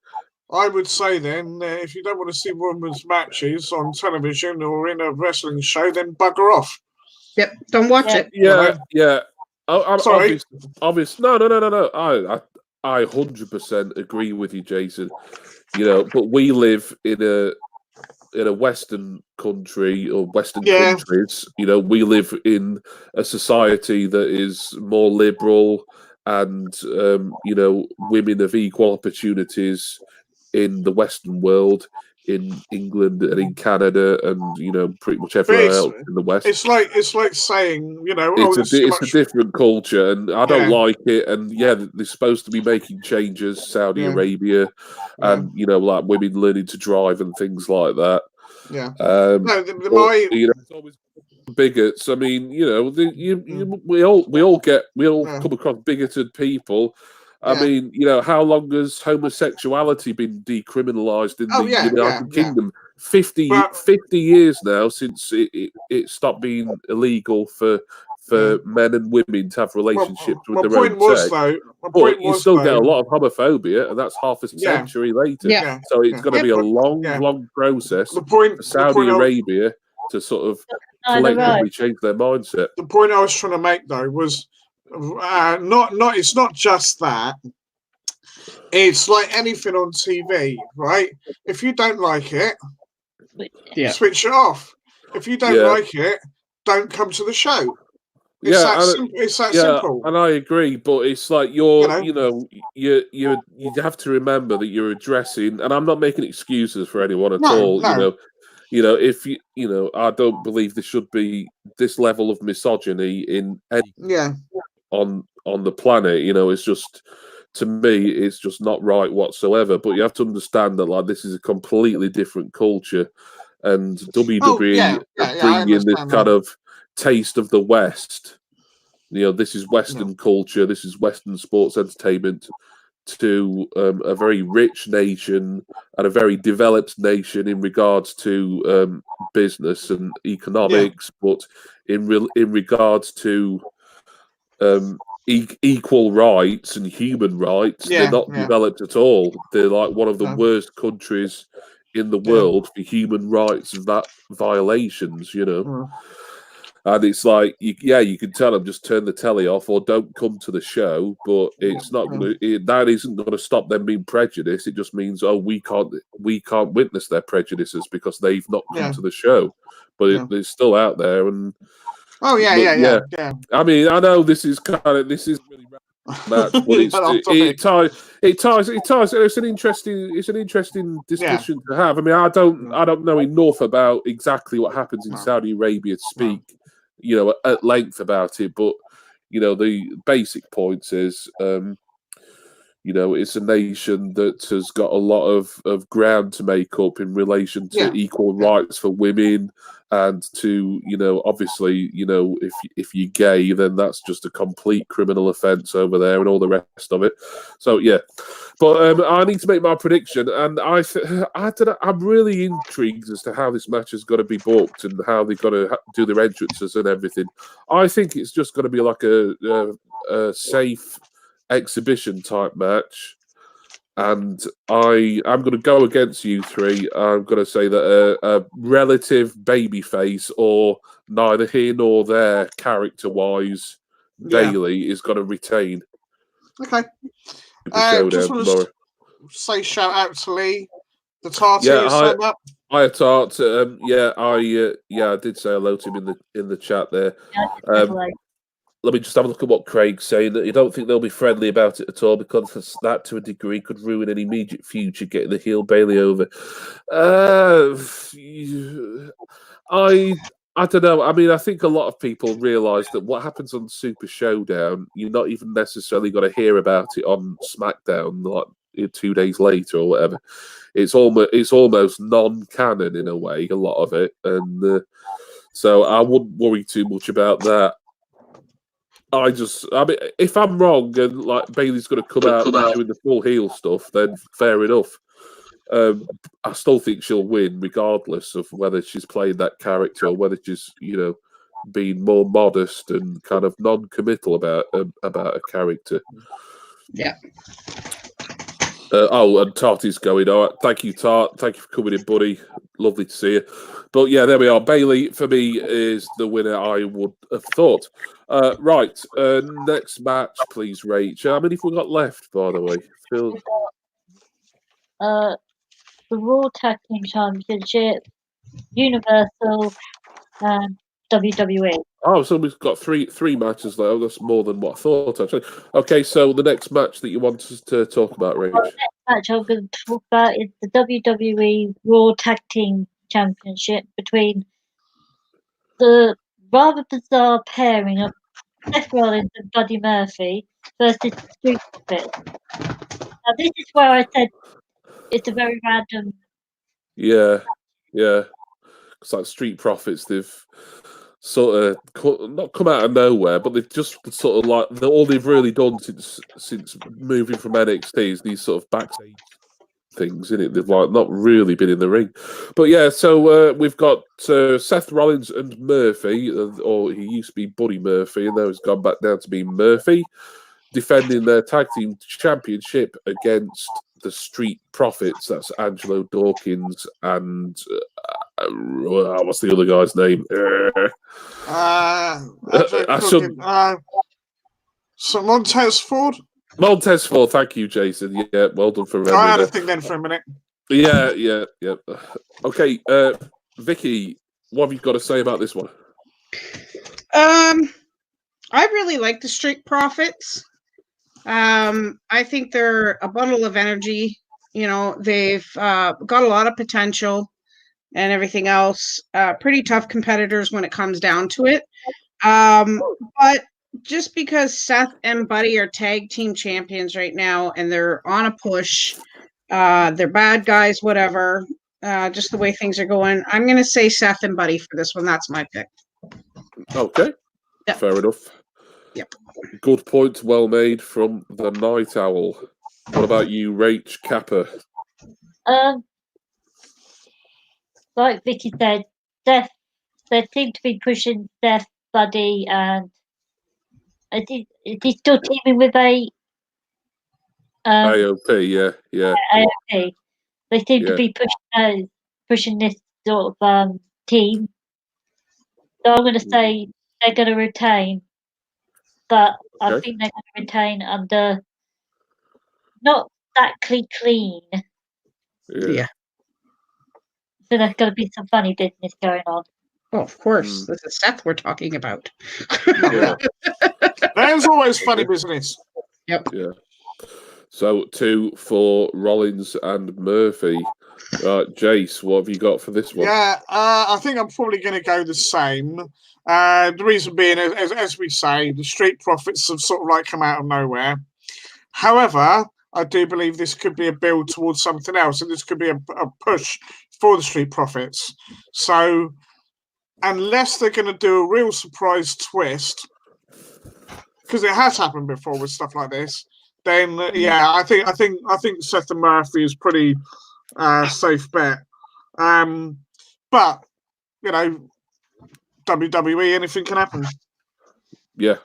Speaker 4: I would say then, if you don't want to see women's matches on television or in a wrestling show, then bugger off.
Speaker 3: Yep, don't watch it.
Speaker 2: Yeah. I'm
Speaker 4: sorry.
Speaker 2: Obvious. No. I 100% agree with you, Jason. But we live in a Western country or Western countries. We live in a society that is more liberal, and women have equal opportunities in the Western world, in England and in Canada, and pretty much everywhere else in the West.
Speaker 4: It's like saying,
Speaker 2: it's a different culture, and I don't like it. And they're supposed to be making changes, Saudi Arabia, and like women learning to drive and things like that.
Speaker 4: Yeah.
Speaker 2: It's always bigots. I mean, we all come across bigoted people. I mean, how long has homosexuality been decriminalised in the United Kingdom? 50 years now since it stopped being illegal for men and women to have relationships with their own sex. But you still get a lot of homophobia, and that's half a century later.
Speaker 3: Yeah.
Speaker 2: So it's going to be a long process for Saudi Arabia to sort of collectively change their mindset.
Speaker 4: The point I was trying to make, though, was it's not just that. It's like anything on TV, right? If you don't like it, switch it off. If you don't like it, don't come to the show. It's that simple.
Speaker 2: And I agree, but it's like you have to remember that you're addressing, and I'm not making excuses for anyone at all.
Speaker 4: No.
Speaker 2: If I don't believe there should be this level of misogyny in on the planet. It's just, to me, it's just not right whatsoever. But you have to understand that, like, this is a completely different culture, and WWE are bringing this kind of taste of the West. This is Western culture. This is Western sports entertainment to a very rich nation and a very developed nation in regards to business and economics, but in regards to equal rights and human rights, they're not developed at all. They're like one of the worst countries in the world for human rights violations, And it's like, you can tell them just turn the telly off or don't come to the show, but it's not going to. That isn't going to stop them being prejudiced. It just means, we can't witness their prejudices because they've not come to the show. But it's still out there, and I mean, I know this is really match, but it ties. It's an interesting discussion to have. I mean, I don't know enough about exactly what happens in Saudi Arabia to speak, at length about it. But the basic points is, it's a nation that has got a lot of ground to make up in relation to equal rights for women, and to, obviously, if you're gay, then that's just a complete criminal offence over there, and all the rest of it. So but I need to make my prediction, and I don't know, I'm really intrigued as to how this match is going to be booked and how they're going to do their entrances and everything. I think it's just going to be like a safe exhibition type match, and I'm going to go against you three. I'm going to say that a relative babyface, or neither here nor there character wise, Bailey is going to retain.
Speaker 4: Okay.
Speaker 2: Showdown
Speaker 4: just want
Speaker 2: tomorrow.
Speaker 4: To say shout out to Lee, the Tartar.
Speaker 2: Hi, Tart. I did say hello to him in the chat there. Let me just have a look at what Craig's saying. That you don't think they'll be friendly about it at all, because that, to a degree, could ruin an immediate future getting the heel Bailey over. I don't know. I mean, I think a lot of people realise that what happens on Super Showdown, you're not even necessarily going to hear about it on SmackDown like 2 days later or whatever. It's almost non-canon in a way, a lot of it, and so I wouldn't worry too much about that. I mean, if I'm wrong and like Bailey's going to come out doing the full heel stuff, then fair enough. I still think she'll win, regardless of whether she's playing that character or whether she's, being more modest and kind of non-committal about a character.
Speaker 3: Yeah.
Speaker 2: And Tarty's going. All right, thank you, Tart. Thank you for coming in, buddy. Lovely to see you. But yeah, there we are. Bailey, for me, is the winner I would have thought. Right, next match, please, Rach. How many have we got left, by the way? Phil?
Speaker 1: The Raw Tag Team Championship, Universal, and WWE.
Speaker 2: Oh, so we've got three matches there. That's more than what I thought, actually. Okay, so the next match that you want us to talk about, Rach?
Speaker 1: Well, the next match I'm going to talk about is the WWE Raw Tag Team Championship between the rather bizarre pairing of Seth Rollins and Buddy Murphy versus the Street Profits. Now, this is where I said it's a very random.
Speaker 2: Yeah. It's like Street Profits. They've sort of not come out of nowhere, but they've just sort of like all they've really done since moving from NXT is these sort of backstage things, in it. They've like not really been in the ring, but yeah. So we've got Seth Rollins and Murphy, or he used to be Buddy Murphy, and now he's gone back down to being Murphy, defending their tag team championship against the Street Profits. That's Angelo Dawkins and what's the other guy's name?
Speaker 4: So Montez Ford.
Speaker 2: Montez Ford. Thank you, Jason. Yeah, well done for remembering.
Speaker 4: I had to think then for a minute.
Speaker 2: Yeah. Okay, Vicky, what have you got to say about this one?
Speaker 3: I really like the Street Profits. I think they're a bundle of energy. They've got a lot of potential and everything else. Pretty tough competitors when it comes down to it. But just because Seth and Buddy are tag team champions right now and they're on a push, they're bad guys, whatever, just the way things are going, I'm going to say Seth and Buddy for this one. That's my pick.
Speaker 2: Okay. Yep. Fair enough.
Speaker 3: Yep.
Speaker 2: Good point, well made from the Night Owl. What about you, Rach Kappa?
Speaker 1: Like Vicky said, they seem to be pushing Seth, Buddy, and is he still teaming with
Speaker 2: AOP? Yeah.
Speaker 1: AOP. They seem to be pushing this sort of team. So I'm going to say they're going to retain, but okay. I think they're going to retain under not exactly clean.
Speaker 3: Yeah.
Speaker 1: So there's going to be some funny business going on.
Speaker 3: Oh, of course. This is Seth we're talking about.
Speaker 2: Yeah.
Speaker 4: There's always funny business.
Speaker 3: Yep.
Speaker 2: Yeah. So 2 for Rollins and Murphy. Jace, what have you got for this one?
Speaker 4: Yeah, I think I'm probably going to go the same. The reason being, as we say, the Street Profits have sort of like come out of nowhere. However, I do believe this could be a build towards something else, and this could be a push for the Street Profits. So, unless they're going to do a real surprise twist, because it has happened before with stuff like this, then I think Seth and Murphy is pretty safe bet. But WWE, anything can happen.
Speaker 2: Yeah.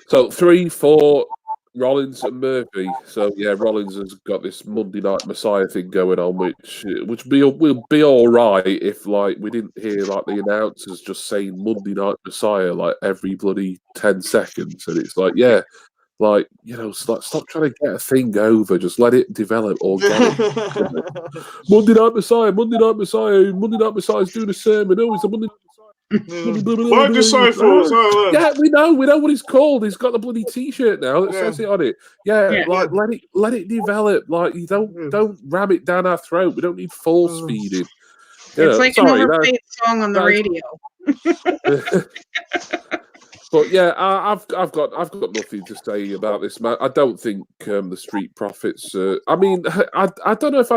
Speaker 2: So 3 for Rollins and Murphy. So yeah, Rollins has got this Monday Night Messiah thing going on, which will be all right if we didn't hear the announcers just saying Monday Night Messiah every bloody 10 seconds, and it's stop trying to get a thing over. Just let it develop organically. Monday Night Messiah. Monday Night Messiah's doing a sermon. Oh, it's a Monday Night Messiah. Yeah, we know what he's called. He's got the bloody T-shirt now that says it on it. Let it develop. You don't ram it down our throat. We don't need force feeding.
Speaker 3: It's like an overplayed song on the radio.
Speaker 2: But yeah, I've got nothing to say about this, man. I don't think the Street Profits. I don't know if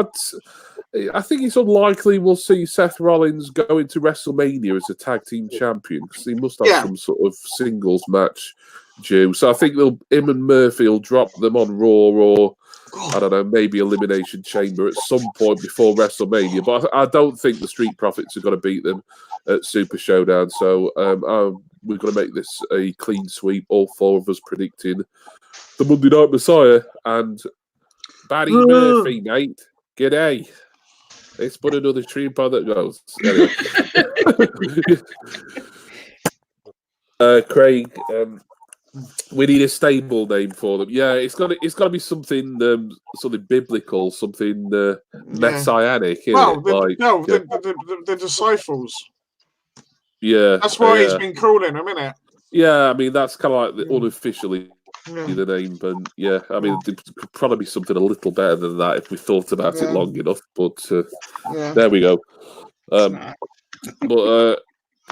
Speaker 2: I think it's unlikely we'll see Seth Rollins go into WrestleMania as a tag team champion, because he must have some sort of singles match due. So I think him and Murphy will drop them on Raw or I don't know, maybe Elimination Chamber at some point before WrestleMania. But I don't think the Street Profits are going to beat them at Super Showdown. So we're going to make this a clean sweep. All four of us predicting the Monday Night Messiah and Barry Murphy, mate. G'day. Let's put another stream pod that goes. Anyway. Craig, we need a stable name for them. Yeah, it's got to be something biblical, something messianic.
Speaker 4: Well, the disciples.
Speaker 2: Yeah,
Speaker 4: that's what he's been calling them, isn't it?
Speaker 2: Yeah, I mean that's kind of like unofficially the name, but yeah, I mean it could probably be something a little better than that if we thought about it long enough. But there we go. But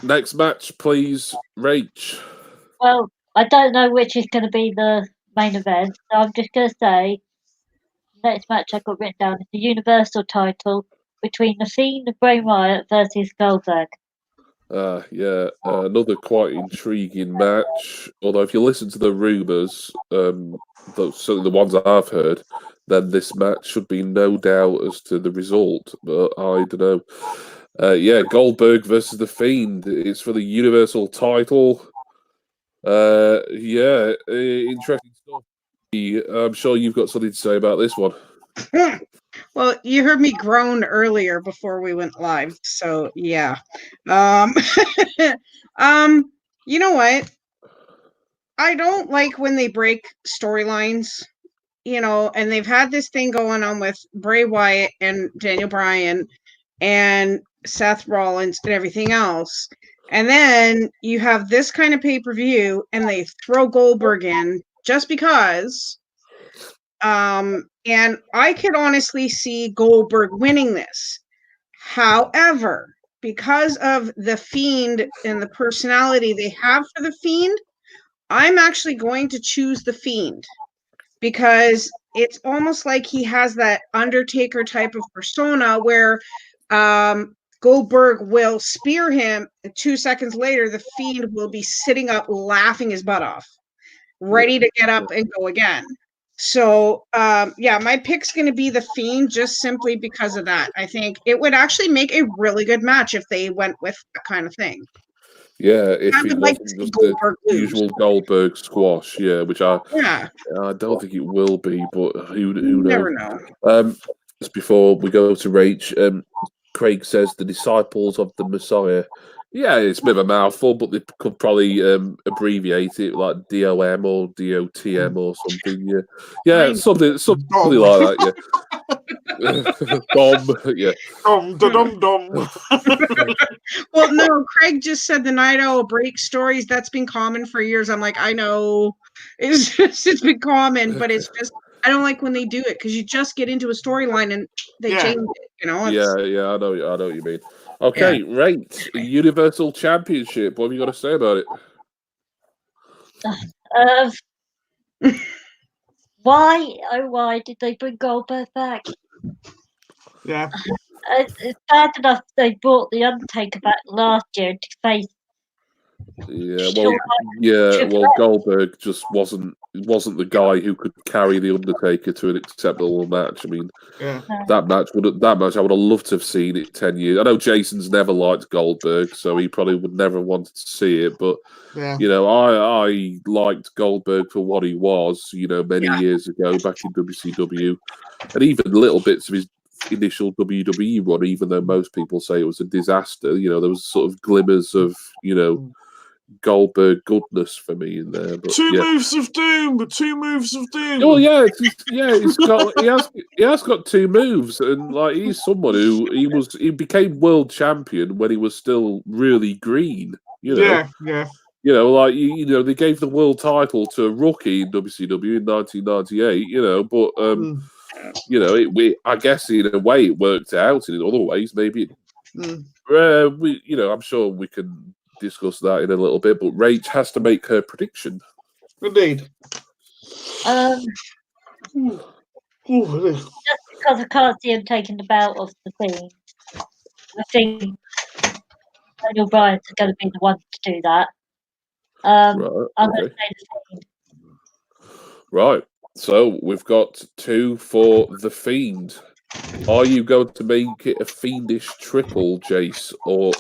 Speaker 2: next match, please, Rach.
Speaker 1: Well, I don't know which is going to be the main event, so I'm just going to say next match I got written down is the Universal title between The Fiend and Bray Wyatt versus Goldberg.
Speaker 2: Another quite intriguing match. Although if you listen to the rumours, certainly the ones I've heard, then this match should be no doubt as to the result. But I don't know. Goldberg versus The Fiend. It's for the Universal title. Interesting stuff. I'm sure you've got something to say about this one.
Speaker 3: Well, you heard me groan earlier before we went live, so yeah. You know what? I don't like when they break storylines, and they've had this thing going on with Bray Wyatt and Daniel Bryan and Seth Rollins and everything else. And then you have this kind of pay-per-view and they throw Goldberg in just because. And I could honestly see Goldberg winning this. However, because of the Fiend and the personality they have for the Fiend, I'm actually going to choose the Fiend because it's almost like he has that Undertaker type of persona where Goldberg will spear him, and 2 seconds later, the Fiend will be sitting up laughing his butt off, ready to get up and go again. So, my pick's going to be the Fiend just simply because of that. I think it would actually make a really good match if they went with that kind of thing.
Speaker 2: Yeah, if it wasn't just the usual Goldberg squash, which I don't think it will be, but who knows?
Speaker 3: Never know.
Speaker 2: Just before we go to Rach, Craig says the disciples of the Messiah. Yeah, it's a bit of a mouthful, but they could probably abbreviate it like DOM or DOTM or something. Yeah, something like that.
Speaker 4: Dom.
Speaker 3: Well, no, Craig just said the Night Owl break stories. That's been common for years. I'm like, I know, it's been common, but it's just I don't like when they do it because you just get into a storyline and they change it.
Speaker 2: I know what you mean. Okay, right. Universal Championship. What have you got to say about
Speaker 1: it? Why did they bring Goldberg back?
Speaker 4: Yeah.
Speaker 1: It's bad enough they brought The Undertaker back last year to face.
Speaker 2: Goldberg just wasn't the guy who could carry The Undertaker to an acceptable match. I mean, that match I would have loved to have seen it 10 years. I know Jason's never liked Goldberg, so he probably would never wanted to see it. But I liked Goldberg for what he was. Many years ago back in WCW, and even little bits of his initial WWE run. Even though most people say it was a disaster, there was sort of glimmers of Goldberg goodness for me in there. But,
Speaker 4: two moves of doom.
Speaker 2: Oh yeah, he has got two moves, and like he's someone who he became world champion when he was still really green. They gave the world title to a rookie in WCW in 1998. But I guess in a way it worked out, and in other ways maybe. I'm sure we can discuss that in a little bit, but Rach has to make her prediction.
Speaker 4: Indeed.
Speaker 1: Just because I can't see him taking the belt off the Fiend, I think Daniel Bryan's going to be the one to do that. I'm going to say the Fiend.
Speaker 2: Right. So we've got 2 for the Fiend. Are you going to make it a fiendish triple, Jace? Or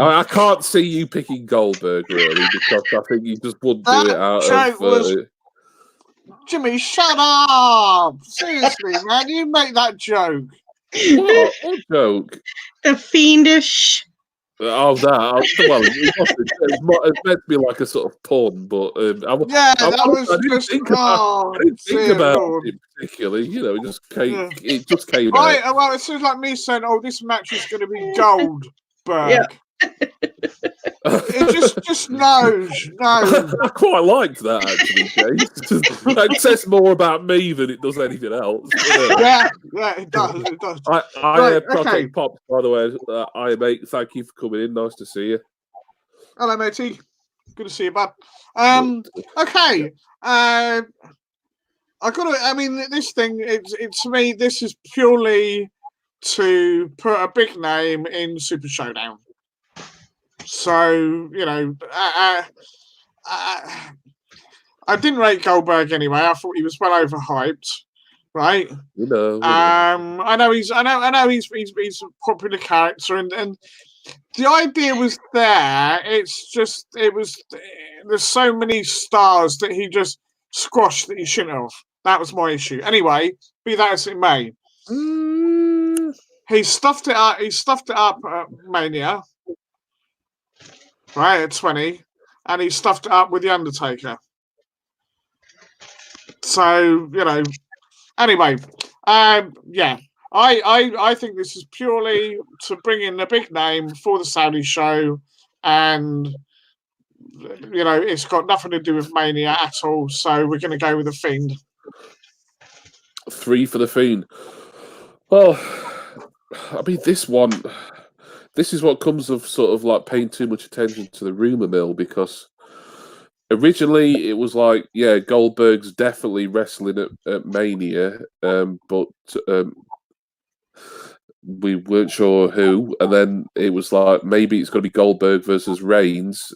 Speaker 2: I can't see you picking Goldberg really, because I think you just wouldn't do it out of.
Speaker 4: Jimmy, shut up! Seriously, man, you make that joke.
Speaker 2: What joke?
Speaker 3: The fiendish.
Speaker 2: Oh, that. Well, it's meant to be like a sort of pun, but I didn't think about it particularly. You know, it just came
Speaker 4: right,
Speaker 2: out.
Speaker 4: well, it seems like me saying, "Oh, this match is going to be Goldberg."
Speaker 3: Yeah.
Speaker 4: It just knows. No.
Speaker 2: I quite liked that actually, Jace. That says more about me than it does anything else.
Speaker 4: Yeah, it does. It does.
Speaker 2: Project Pops, by the way. I mate, thank you for coming in. Nice to see you.
Speaker 4: Hello, matey. Good to see you, bud. Okay. I mean, this thing. It's to me. This is purely to put a big name in Super Showdown. So, you know, I didn't rate Goldberg anyway. I thought he was well overhyped, right?
Speaker 2: You know.
Speaker 4: I know he's a popular character, and the idea was there. It's just there's so many stars that he just squashed that he shouldn't have. That was my issue. Anyway, be that as it may, he stuffed it up. He stuffed it up at Mania. Right, at 20, and he stuffed it up with The Undertaker. So, you know, anyway, yeah, I think this is purely to bring in a big name for the Saudi show, and, you know, it's got nothing to do with Mania at all, so we're going to go with The Fiend.
Speaker 2: 3 for The Fiend. Well, I mean, this is what comes of sort of like paying too much attention to the rumor mill, because originally it was like, yeah, Goldberg's definitely wrestling at Mania, but we weren't sure who, and then it was like maybe it's going to be Goldberg versus Reigns,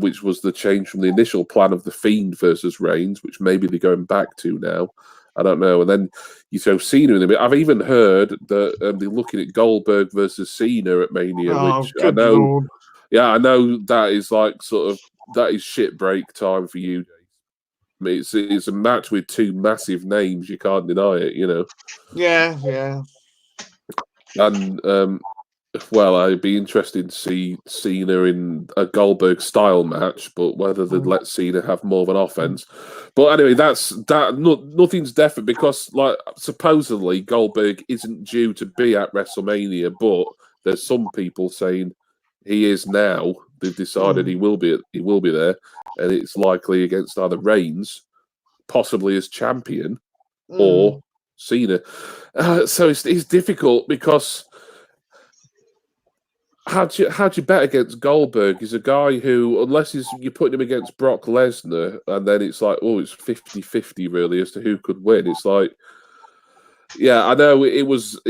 Speaker 2: which was the change from the initial plan of The Fiend versus Reigns, which maybe they're going back to now. I don't know. And then you throw Cena in a bit. I've even heard that they're looking at Goldberg versus Cena at Mania, which I know. Lord. Yeah, I know that is like sort of that is shit break time for you. I mean, it's a match with 2 massive names. You can't deny it, you know.
Speaker 4: Yeah.
Speaker 2: And well, I'd be interested to see Cena in a Goldberg style match, but whether they'd let Cena have more of an offense. But anyway, nothing's definite, because like supposedly Goldberg isn't due to be at WrestleMania, but there's some people saying he is now. They've decided he will be there, and it's likely against either Reigns, possibly as champion, or Cena. So it's difficult, because how'd you bet against Goldberg? He's a guy who, unless you're putting him against Brock Lesnar, and then it's like, oh, it's 50-50 really as to who could win. It's like, yeah, I know it was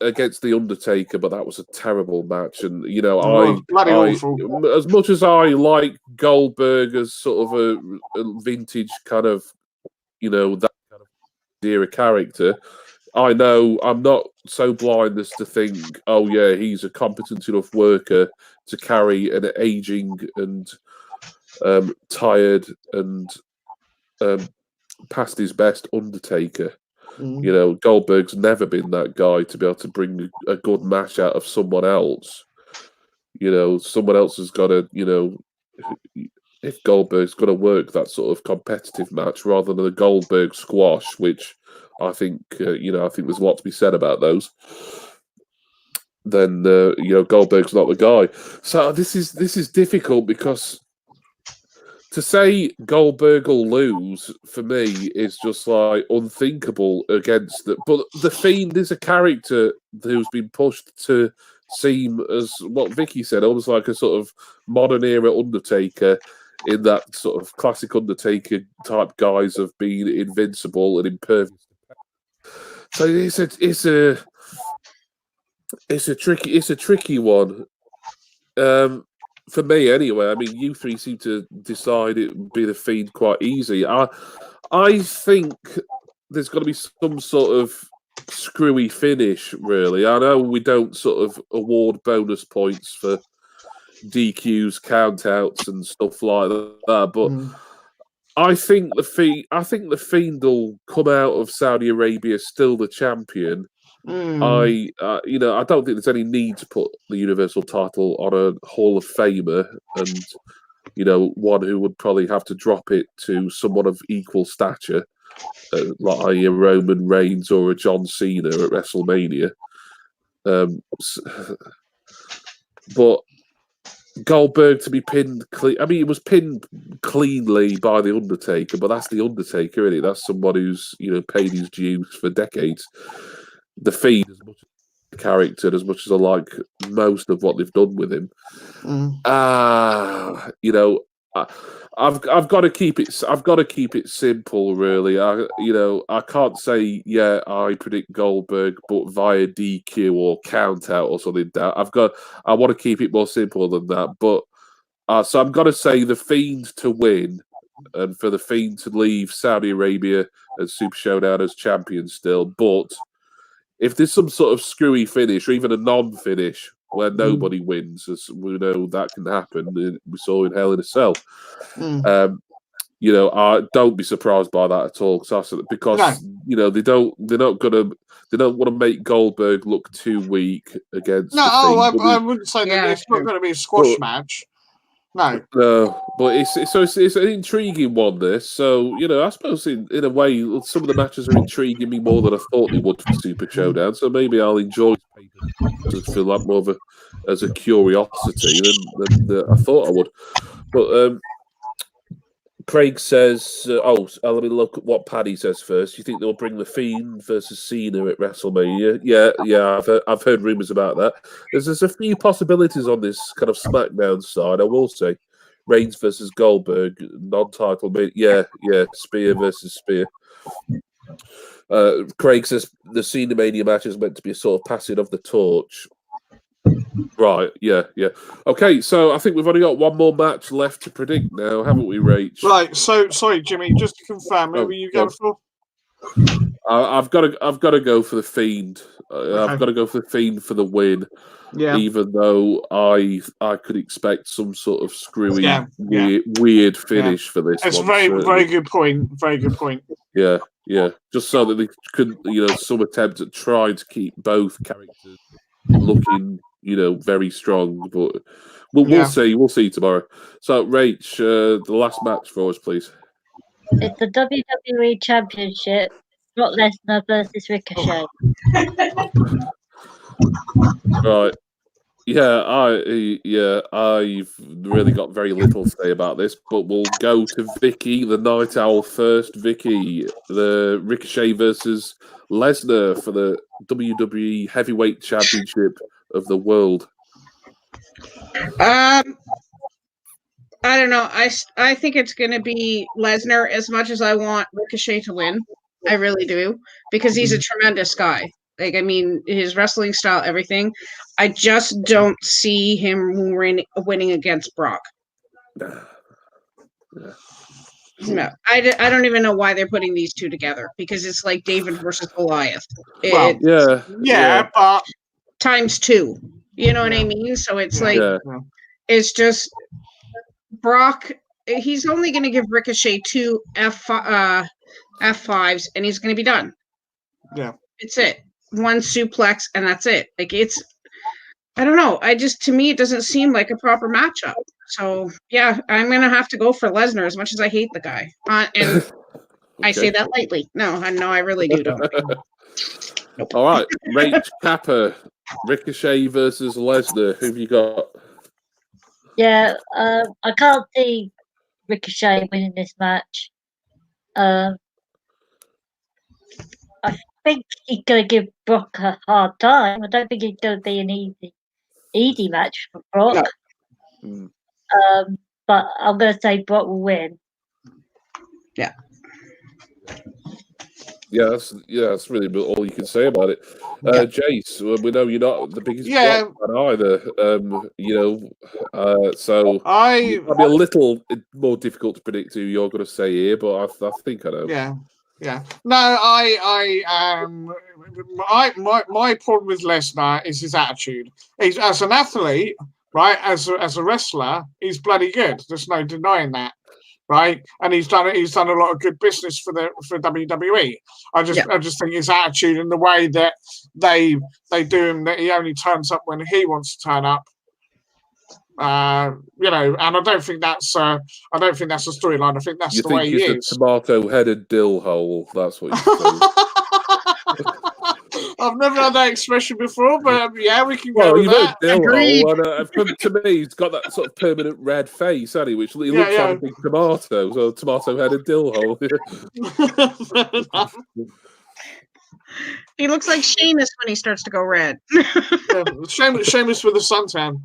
Speaker 2: against The Undertaker, but that was a terrible match. And, you know, awful. As much as I like Goldberg as sort of a vintage kind of, you know, that kind of era character, I know I'm not so blind as to think, oh yeah, he's a competent enough worker to carry an aging and tired and past his best Undertaker. You know, Goldberg's never been that guy to be able to bring a good match out of someone else. You know, someone else has got to, you know, if Goldberg's going to work that sort of competitive match rather than a Goldberg squash, which I think, you know, I think there's a lot to be said about those. Then, you know, Goldberg's not the guy. So this is difficult, because to say Goldberg will lose for me is just like unthinkable against the. But the Fiend is a character who's been pushed to seem, as what Vicky said, almost like a sort of modern era Undertaker, in that sort of classic Undertaker type guise of being invincible and impervious. So it's a tricky one. for me anyway. I mean, you three seem to decide it would be the Fiend quite easy. I think there's got to be some sort of screwy finish, really. I know we don't sort of award bonus points for DQs, countouts, and stuff like that, but I think the Fiend will come out of Saudi Arabia still the champion. I don't think there's any need to put the Universal title on a Hall of Famer, and one who would probably have to drop it to someone of equal stature, like a Roman Reigns or a John Cena at WrestleMania. But Goldberg to be pinned clean. I mean, he was pinned cleanly by the Undertaker, but that's the Undertaker, isn't it? That's someone who's paid his dues for decades. The Fiend, as much as the character, as much as I like most of what they've done with him, I've got to keep it. I've got to keep it simple, really. I can't say I predict Goldberg, but via DQ or count out or something. I want to keep it more simple than that. But so I'm going to say the Fiend to win, and for the Fiend to leave Saudi Arabia and Super Showdown as champion still. But if there's some sort of screwy finish or even a non-finish where nobody wins, as we know that can happen, we saw in Hell in a Cell. I don't be surprised by that at all, because they don't want to make Goldberg look too weak against.
Speaker 4: I wouldn't say that it's not going to be a squash match. No,
Speaker 2: but it's an intriguing one. This, so I suppose in a way, some of the matches are intriguing me more than I thought they would for Super Showdown. So maybe I'll enjoy to feel that more of as a curiosity than I thought I would. But Craig says, let me look at what Paddy says first. You think they'll bring the Fiend versus Cena at WrestleMania? Yeah. I've heard rumors about that. There's a few possibilities on this kind of SmackDown side. I will say, Reigns versus Goldberg, non-title. Yeah. Spear versus Spear. Craig says the Cena Mania match is meant to be a sort of passing of the torch. Right, yeah. Okay, so I think we've only got one more match left to predict now, haven't we, Rach?
Speaker 4: Right. So sorry, Jimmy. Just to confirm, who were you going for?
Speaker 2: I've got to go for the Fiend. I've got to go for the Fiend for the win.
Speaker 4: Yeah.
Speaker 2: Even though I could expect some sort of screwy, weird finish for this.
Speaker 4: That's very good point. Very good point.
Speaker 2: Yeah. Just so that they could, some attempt at trying to keep both characters looking, very strong, but we'll see. We'll see tomorrow. So, Rach, the last match for us, please.
Speaker 1: It's the WWE Championship. Brock Lesnar versus Ricochet.
Speaker 2: Right. I've really got very little to say about this, but we'll go to Vicky, the Night Owl first. Vicky, the Ricochet versus Lesnar for the WWE Heavyweight Championship of the world.
Speaker 3: I don't know. I think it's going to be Lesnar as much as I want Ricochet to win. I really do, because he's a tremendous guy. Like, I mean, his wrestling style, everything. I just don't see him winning against Brock. No, I don't even know why they're putting these two together, because it's like David versus Goliath.
Speaker 4: But
Speaker 3: times two. You know what I mean? So it's it's just Brock. He's only going to give Ricochet two F5s, and he's going to be done.
Speaker 4: Yeah,
Speaker 3: it's it. One suplex, and that's it. Like, it's, I don't know. To me, it doesn't seem like a proper matchup. So yeah, I'm gonna have to go for Lesnar, as much as I hate the guy. And okay. I say that lightly. No, I really do. Don't.
Speaker 2: Nope. All right, Rach Kappa, Ricochet versus Lesnar. Who've you got?
Speaker 1: Yeah, I can't see Ricochet winning this match. I think he's going to give Brock a hard time. I don't think it's going to be an easy match for Brock.
Speaker 2: No.
Speaker 1: But I'm going to say Brock will win.
Speaker 3: Yeah.
Speaker 2: that's really all you can say about it. Jace, we know you're not the biggest Brock fan either. So it might be a little more difficult to predict who you're going to say here, but I think I know.
Speaker 4: Yeah. No, my problem with Lesnar is his attitude. He's, as an athlete, right, as a wrestler, he's bloody good. There's no denying that. Right, and he's done a lot of good business for WWE. I just think his attitude and the way that they do him, that he only turns up when he wants to turn up. And I don't think that's a storyline. I think that's the way he is.
Speaker 2: You think he's a tomato-headed dill hole? That's what you think.
Speaker 4: I've never had that expression before, but we can go with that.
Speaker 3: Agreed.
Speaker 2: To me, he's got that sort of permanent red face, hasn't he? Which he looks like a big tomato, so a tomato-headed dill hole.
Speaker 3: He looks like Sheamus when he starts to go red.
Speaker 4: Sheamus with a suntan.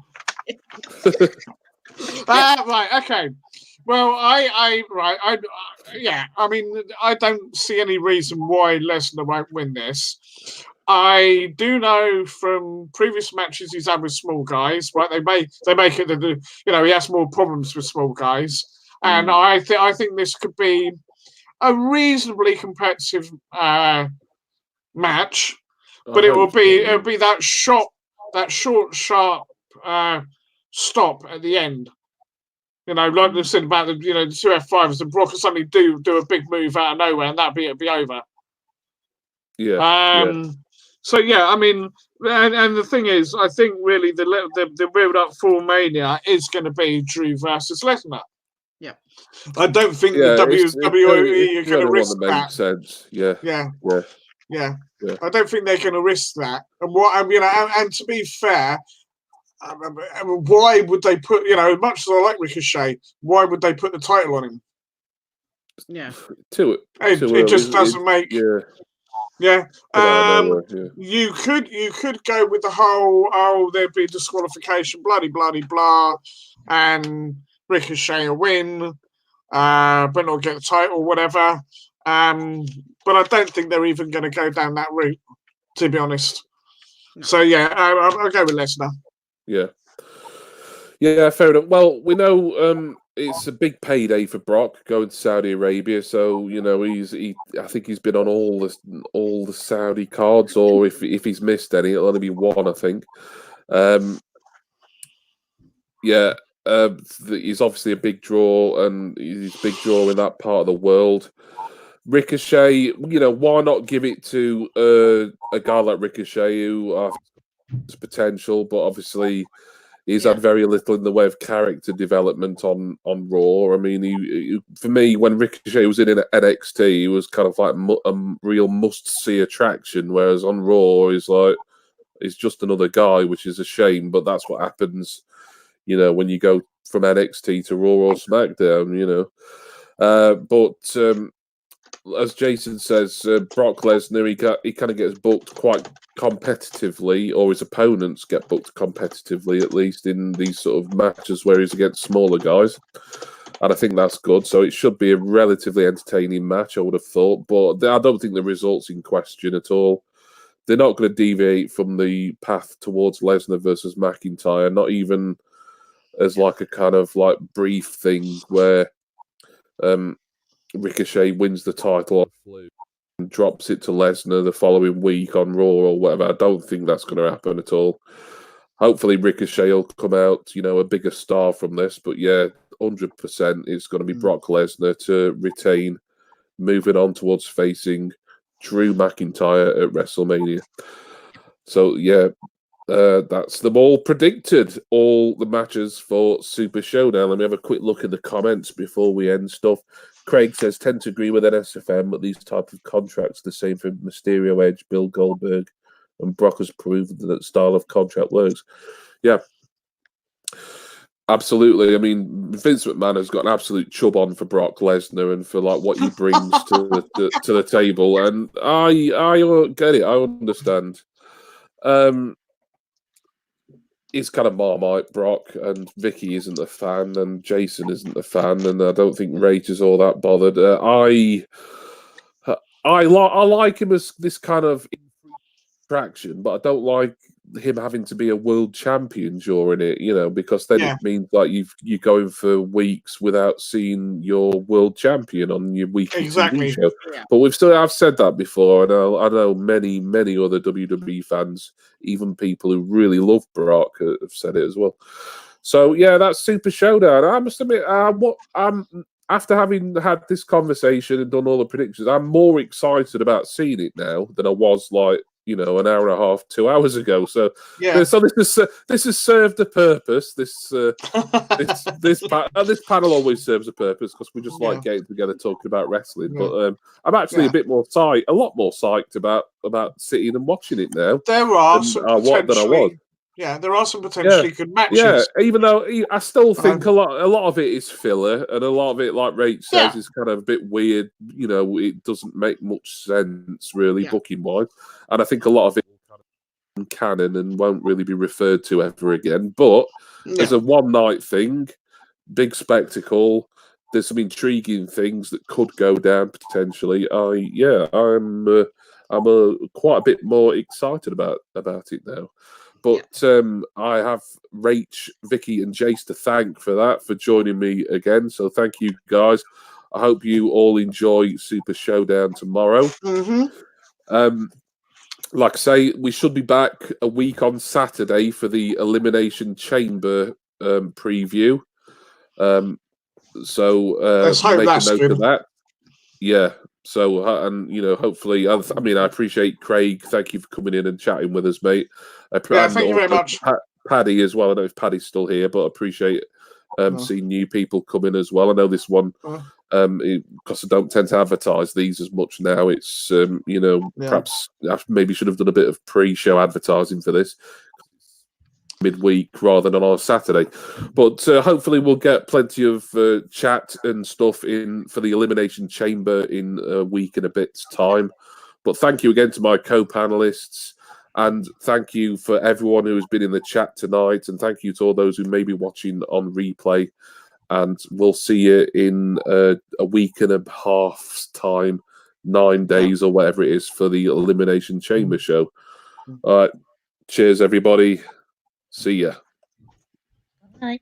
Speaker 4: Right, okay. Well, I mean, I don't see any reason why Lesnar won't win this. I do know from previous matches he's had with small guys, right? They make it that he has more problems with small guys, and I think this could be a reasonably competitive match, but it'll be that short, sharp stop at the end. Like they said about the two F5s, and Brock will suddenly do a big move out of nowhere, and it'll be over. So I mean, and the thing is, I think really the build up for Mania is going to be Drew versus Lesnar.
Speaker 3: Yeah,
Speaker 4: I don't think the WWE are going to risk that.
Speaker 2: Sense.
Speaker 4: Yeah. I don't think they're going to risk that. And to be fair. Why would they put, as much as I like Ricochet, why would they put the title on him?
Speaker 3: Yeah.
Speaker 4: It just doesn't make. Yeah. You could go with the whole, there'd be disqualification, bloody, blah, and Ricochet a win, but not get the title, whatever. But I don't think they're even going to go down that route, to be honest. No. So, I'll go with Lesnar.
Speaker 2: Yeah, fair enough. Well, we know it's a big payday for Brock going to Saudi Arabia, so I think he's been on all the Saudi cards, or if he's missed any, it'll only be one, I think. He's obviously a big draw, and he's a big draw in that part of the world. Ricochet, why not give it to a guy like Ricochet who has potential, but obviously he's had very little in the way of character development on Raw. I mean, he, for me, when Ricochet was in NXT, he was kind of like a real must-see attraction, whereas on Raw, he's just another guy, which is a shame, but that's what happens, when you go from NXT to Raw or SmackDown, But as Jason says, Brock Lesnar, he kind of gets booked quite competitively, or his opponents get booked competitively, at least in these sort of matches where he's against smaller guys. And I think that's good. So it should be a relatively entertaining match, I would have thought. But I don't think the result's in question at all. They're not going to deviate from the path towards Lesnar versus McIntyre, not even as like a kind of like brief thing where Ricochet wins the title on fluke and drops it to Lesnar the following week on Raw or whatever. I don't think that's going to happen at all. Hopefully Ricochet will come out, a bigger star from this. But 100% it's going to be Brock Lesnar to retain, moving on towards facing Drew McIntyre at WrestleMania. So, that's them all predicted, all the matches for Super Showdown. Let me have a quick look at the comments before we end stuff. Craig says, tend to agree with NSFM, but these type of contracts, the same for Mysterio, Edge, Bill Goldberg, and Brock has proved that style of contract works. Yeah, absolutely. I mean, Vince McMahon has got an absolute chub on for Brock Lesnar and for like what he brings to the table, and I get it. I understand. He's kind of Marmite, Brock, and Vicky isn't a fan, and Jason isn't a fan, and I don't think Rach is all that bothered. I like him as this kind of attraction, but I don't like him having to be a world champion during it, because then it means like you're going for weeks without seeing your world champion on your weekly TV show.
Speaker 3: Yeah.
Speaker 2: But I've said that before. I know many other WWE fans, even people who really love Brock, have said it as well. So yeah, that's Super Showdown. I must admit, after having had this conversation and done all the predictions, I'm more excited about seeing it now than I was an hour and a half, 2 hours ago. So so this has served a purpose. This panel always serves a purpose because we just like getting together talking about wrestling. Yeah. But I'm actually a lot more psyched about sitting and watching it now.
Speaker 4: There are some potentially. Yeah, there are some potentially good matches.
Speaker 2: Yeah, even though I still think a lot of it is filler, and a lot of it, like Rach says, is kind of a bit weird. It doesn't make much sense really, booking wise, and I think a lot of it is canon and won't really be referred to ever again. But as a one night thing, big spectacle. There's some intriguing things that could go down potentially. I'm quite a bit more excited about it now. But I have Rach, Vicky, and Jace to thank for joining me again. So thank you, guys. I hope you all enjoy Super Showdown tomorrow.
Speaker 3: Mm-hmm.
Speaker 2: Like I say, we should be back a week on Saturday for the Elimination Chamber preview. So
Speaker 4: let's hope
Speaker 2: make
Speaker 4: that's
Speaker 2: a note
Speaker 4: good.
Speaker 2: of that. Yeah. So, hopefully, I appreciate Craig. Thank you for coming in and chatting with us, mate.
Speaker 4: Thank you very much.
Speaker 2: Paddy as well. I don't know if Paddy's still here, but I appreciate seeing new people come in as well. I know this one, because I don't tend to advertise these as much now. It's, perhaps I maybe should have done a bit of pre-show advertising for this midweek rather than on a Saturday, but hopefully we'll get plenty of chat and stuff in for the Elimination Chamber in a week and a bit's time. But thank you again to my co-panelists, and thank you for everyone who has been in the chat tonight, and thank you to all those who may be watching on replay, and we'll see you in a week and a half's time, 9 days or whatever it is, for the Elimination Chamber show. All right, cheers everybody. See ya.
Speaker 1: Bye.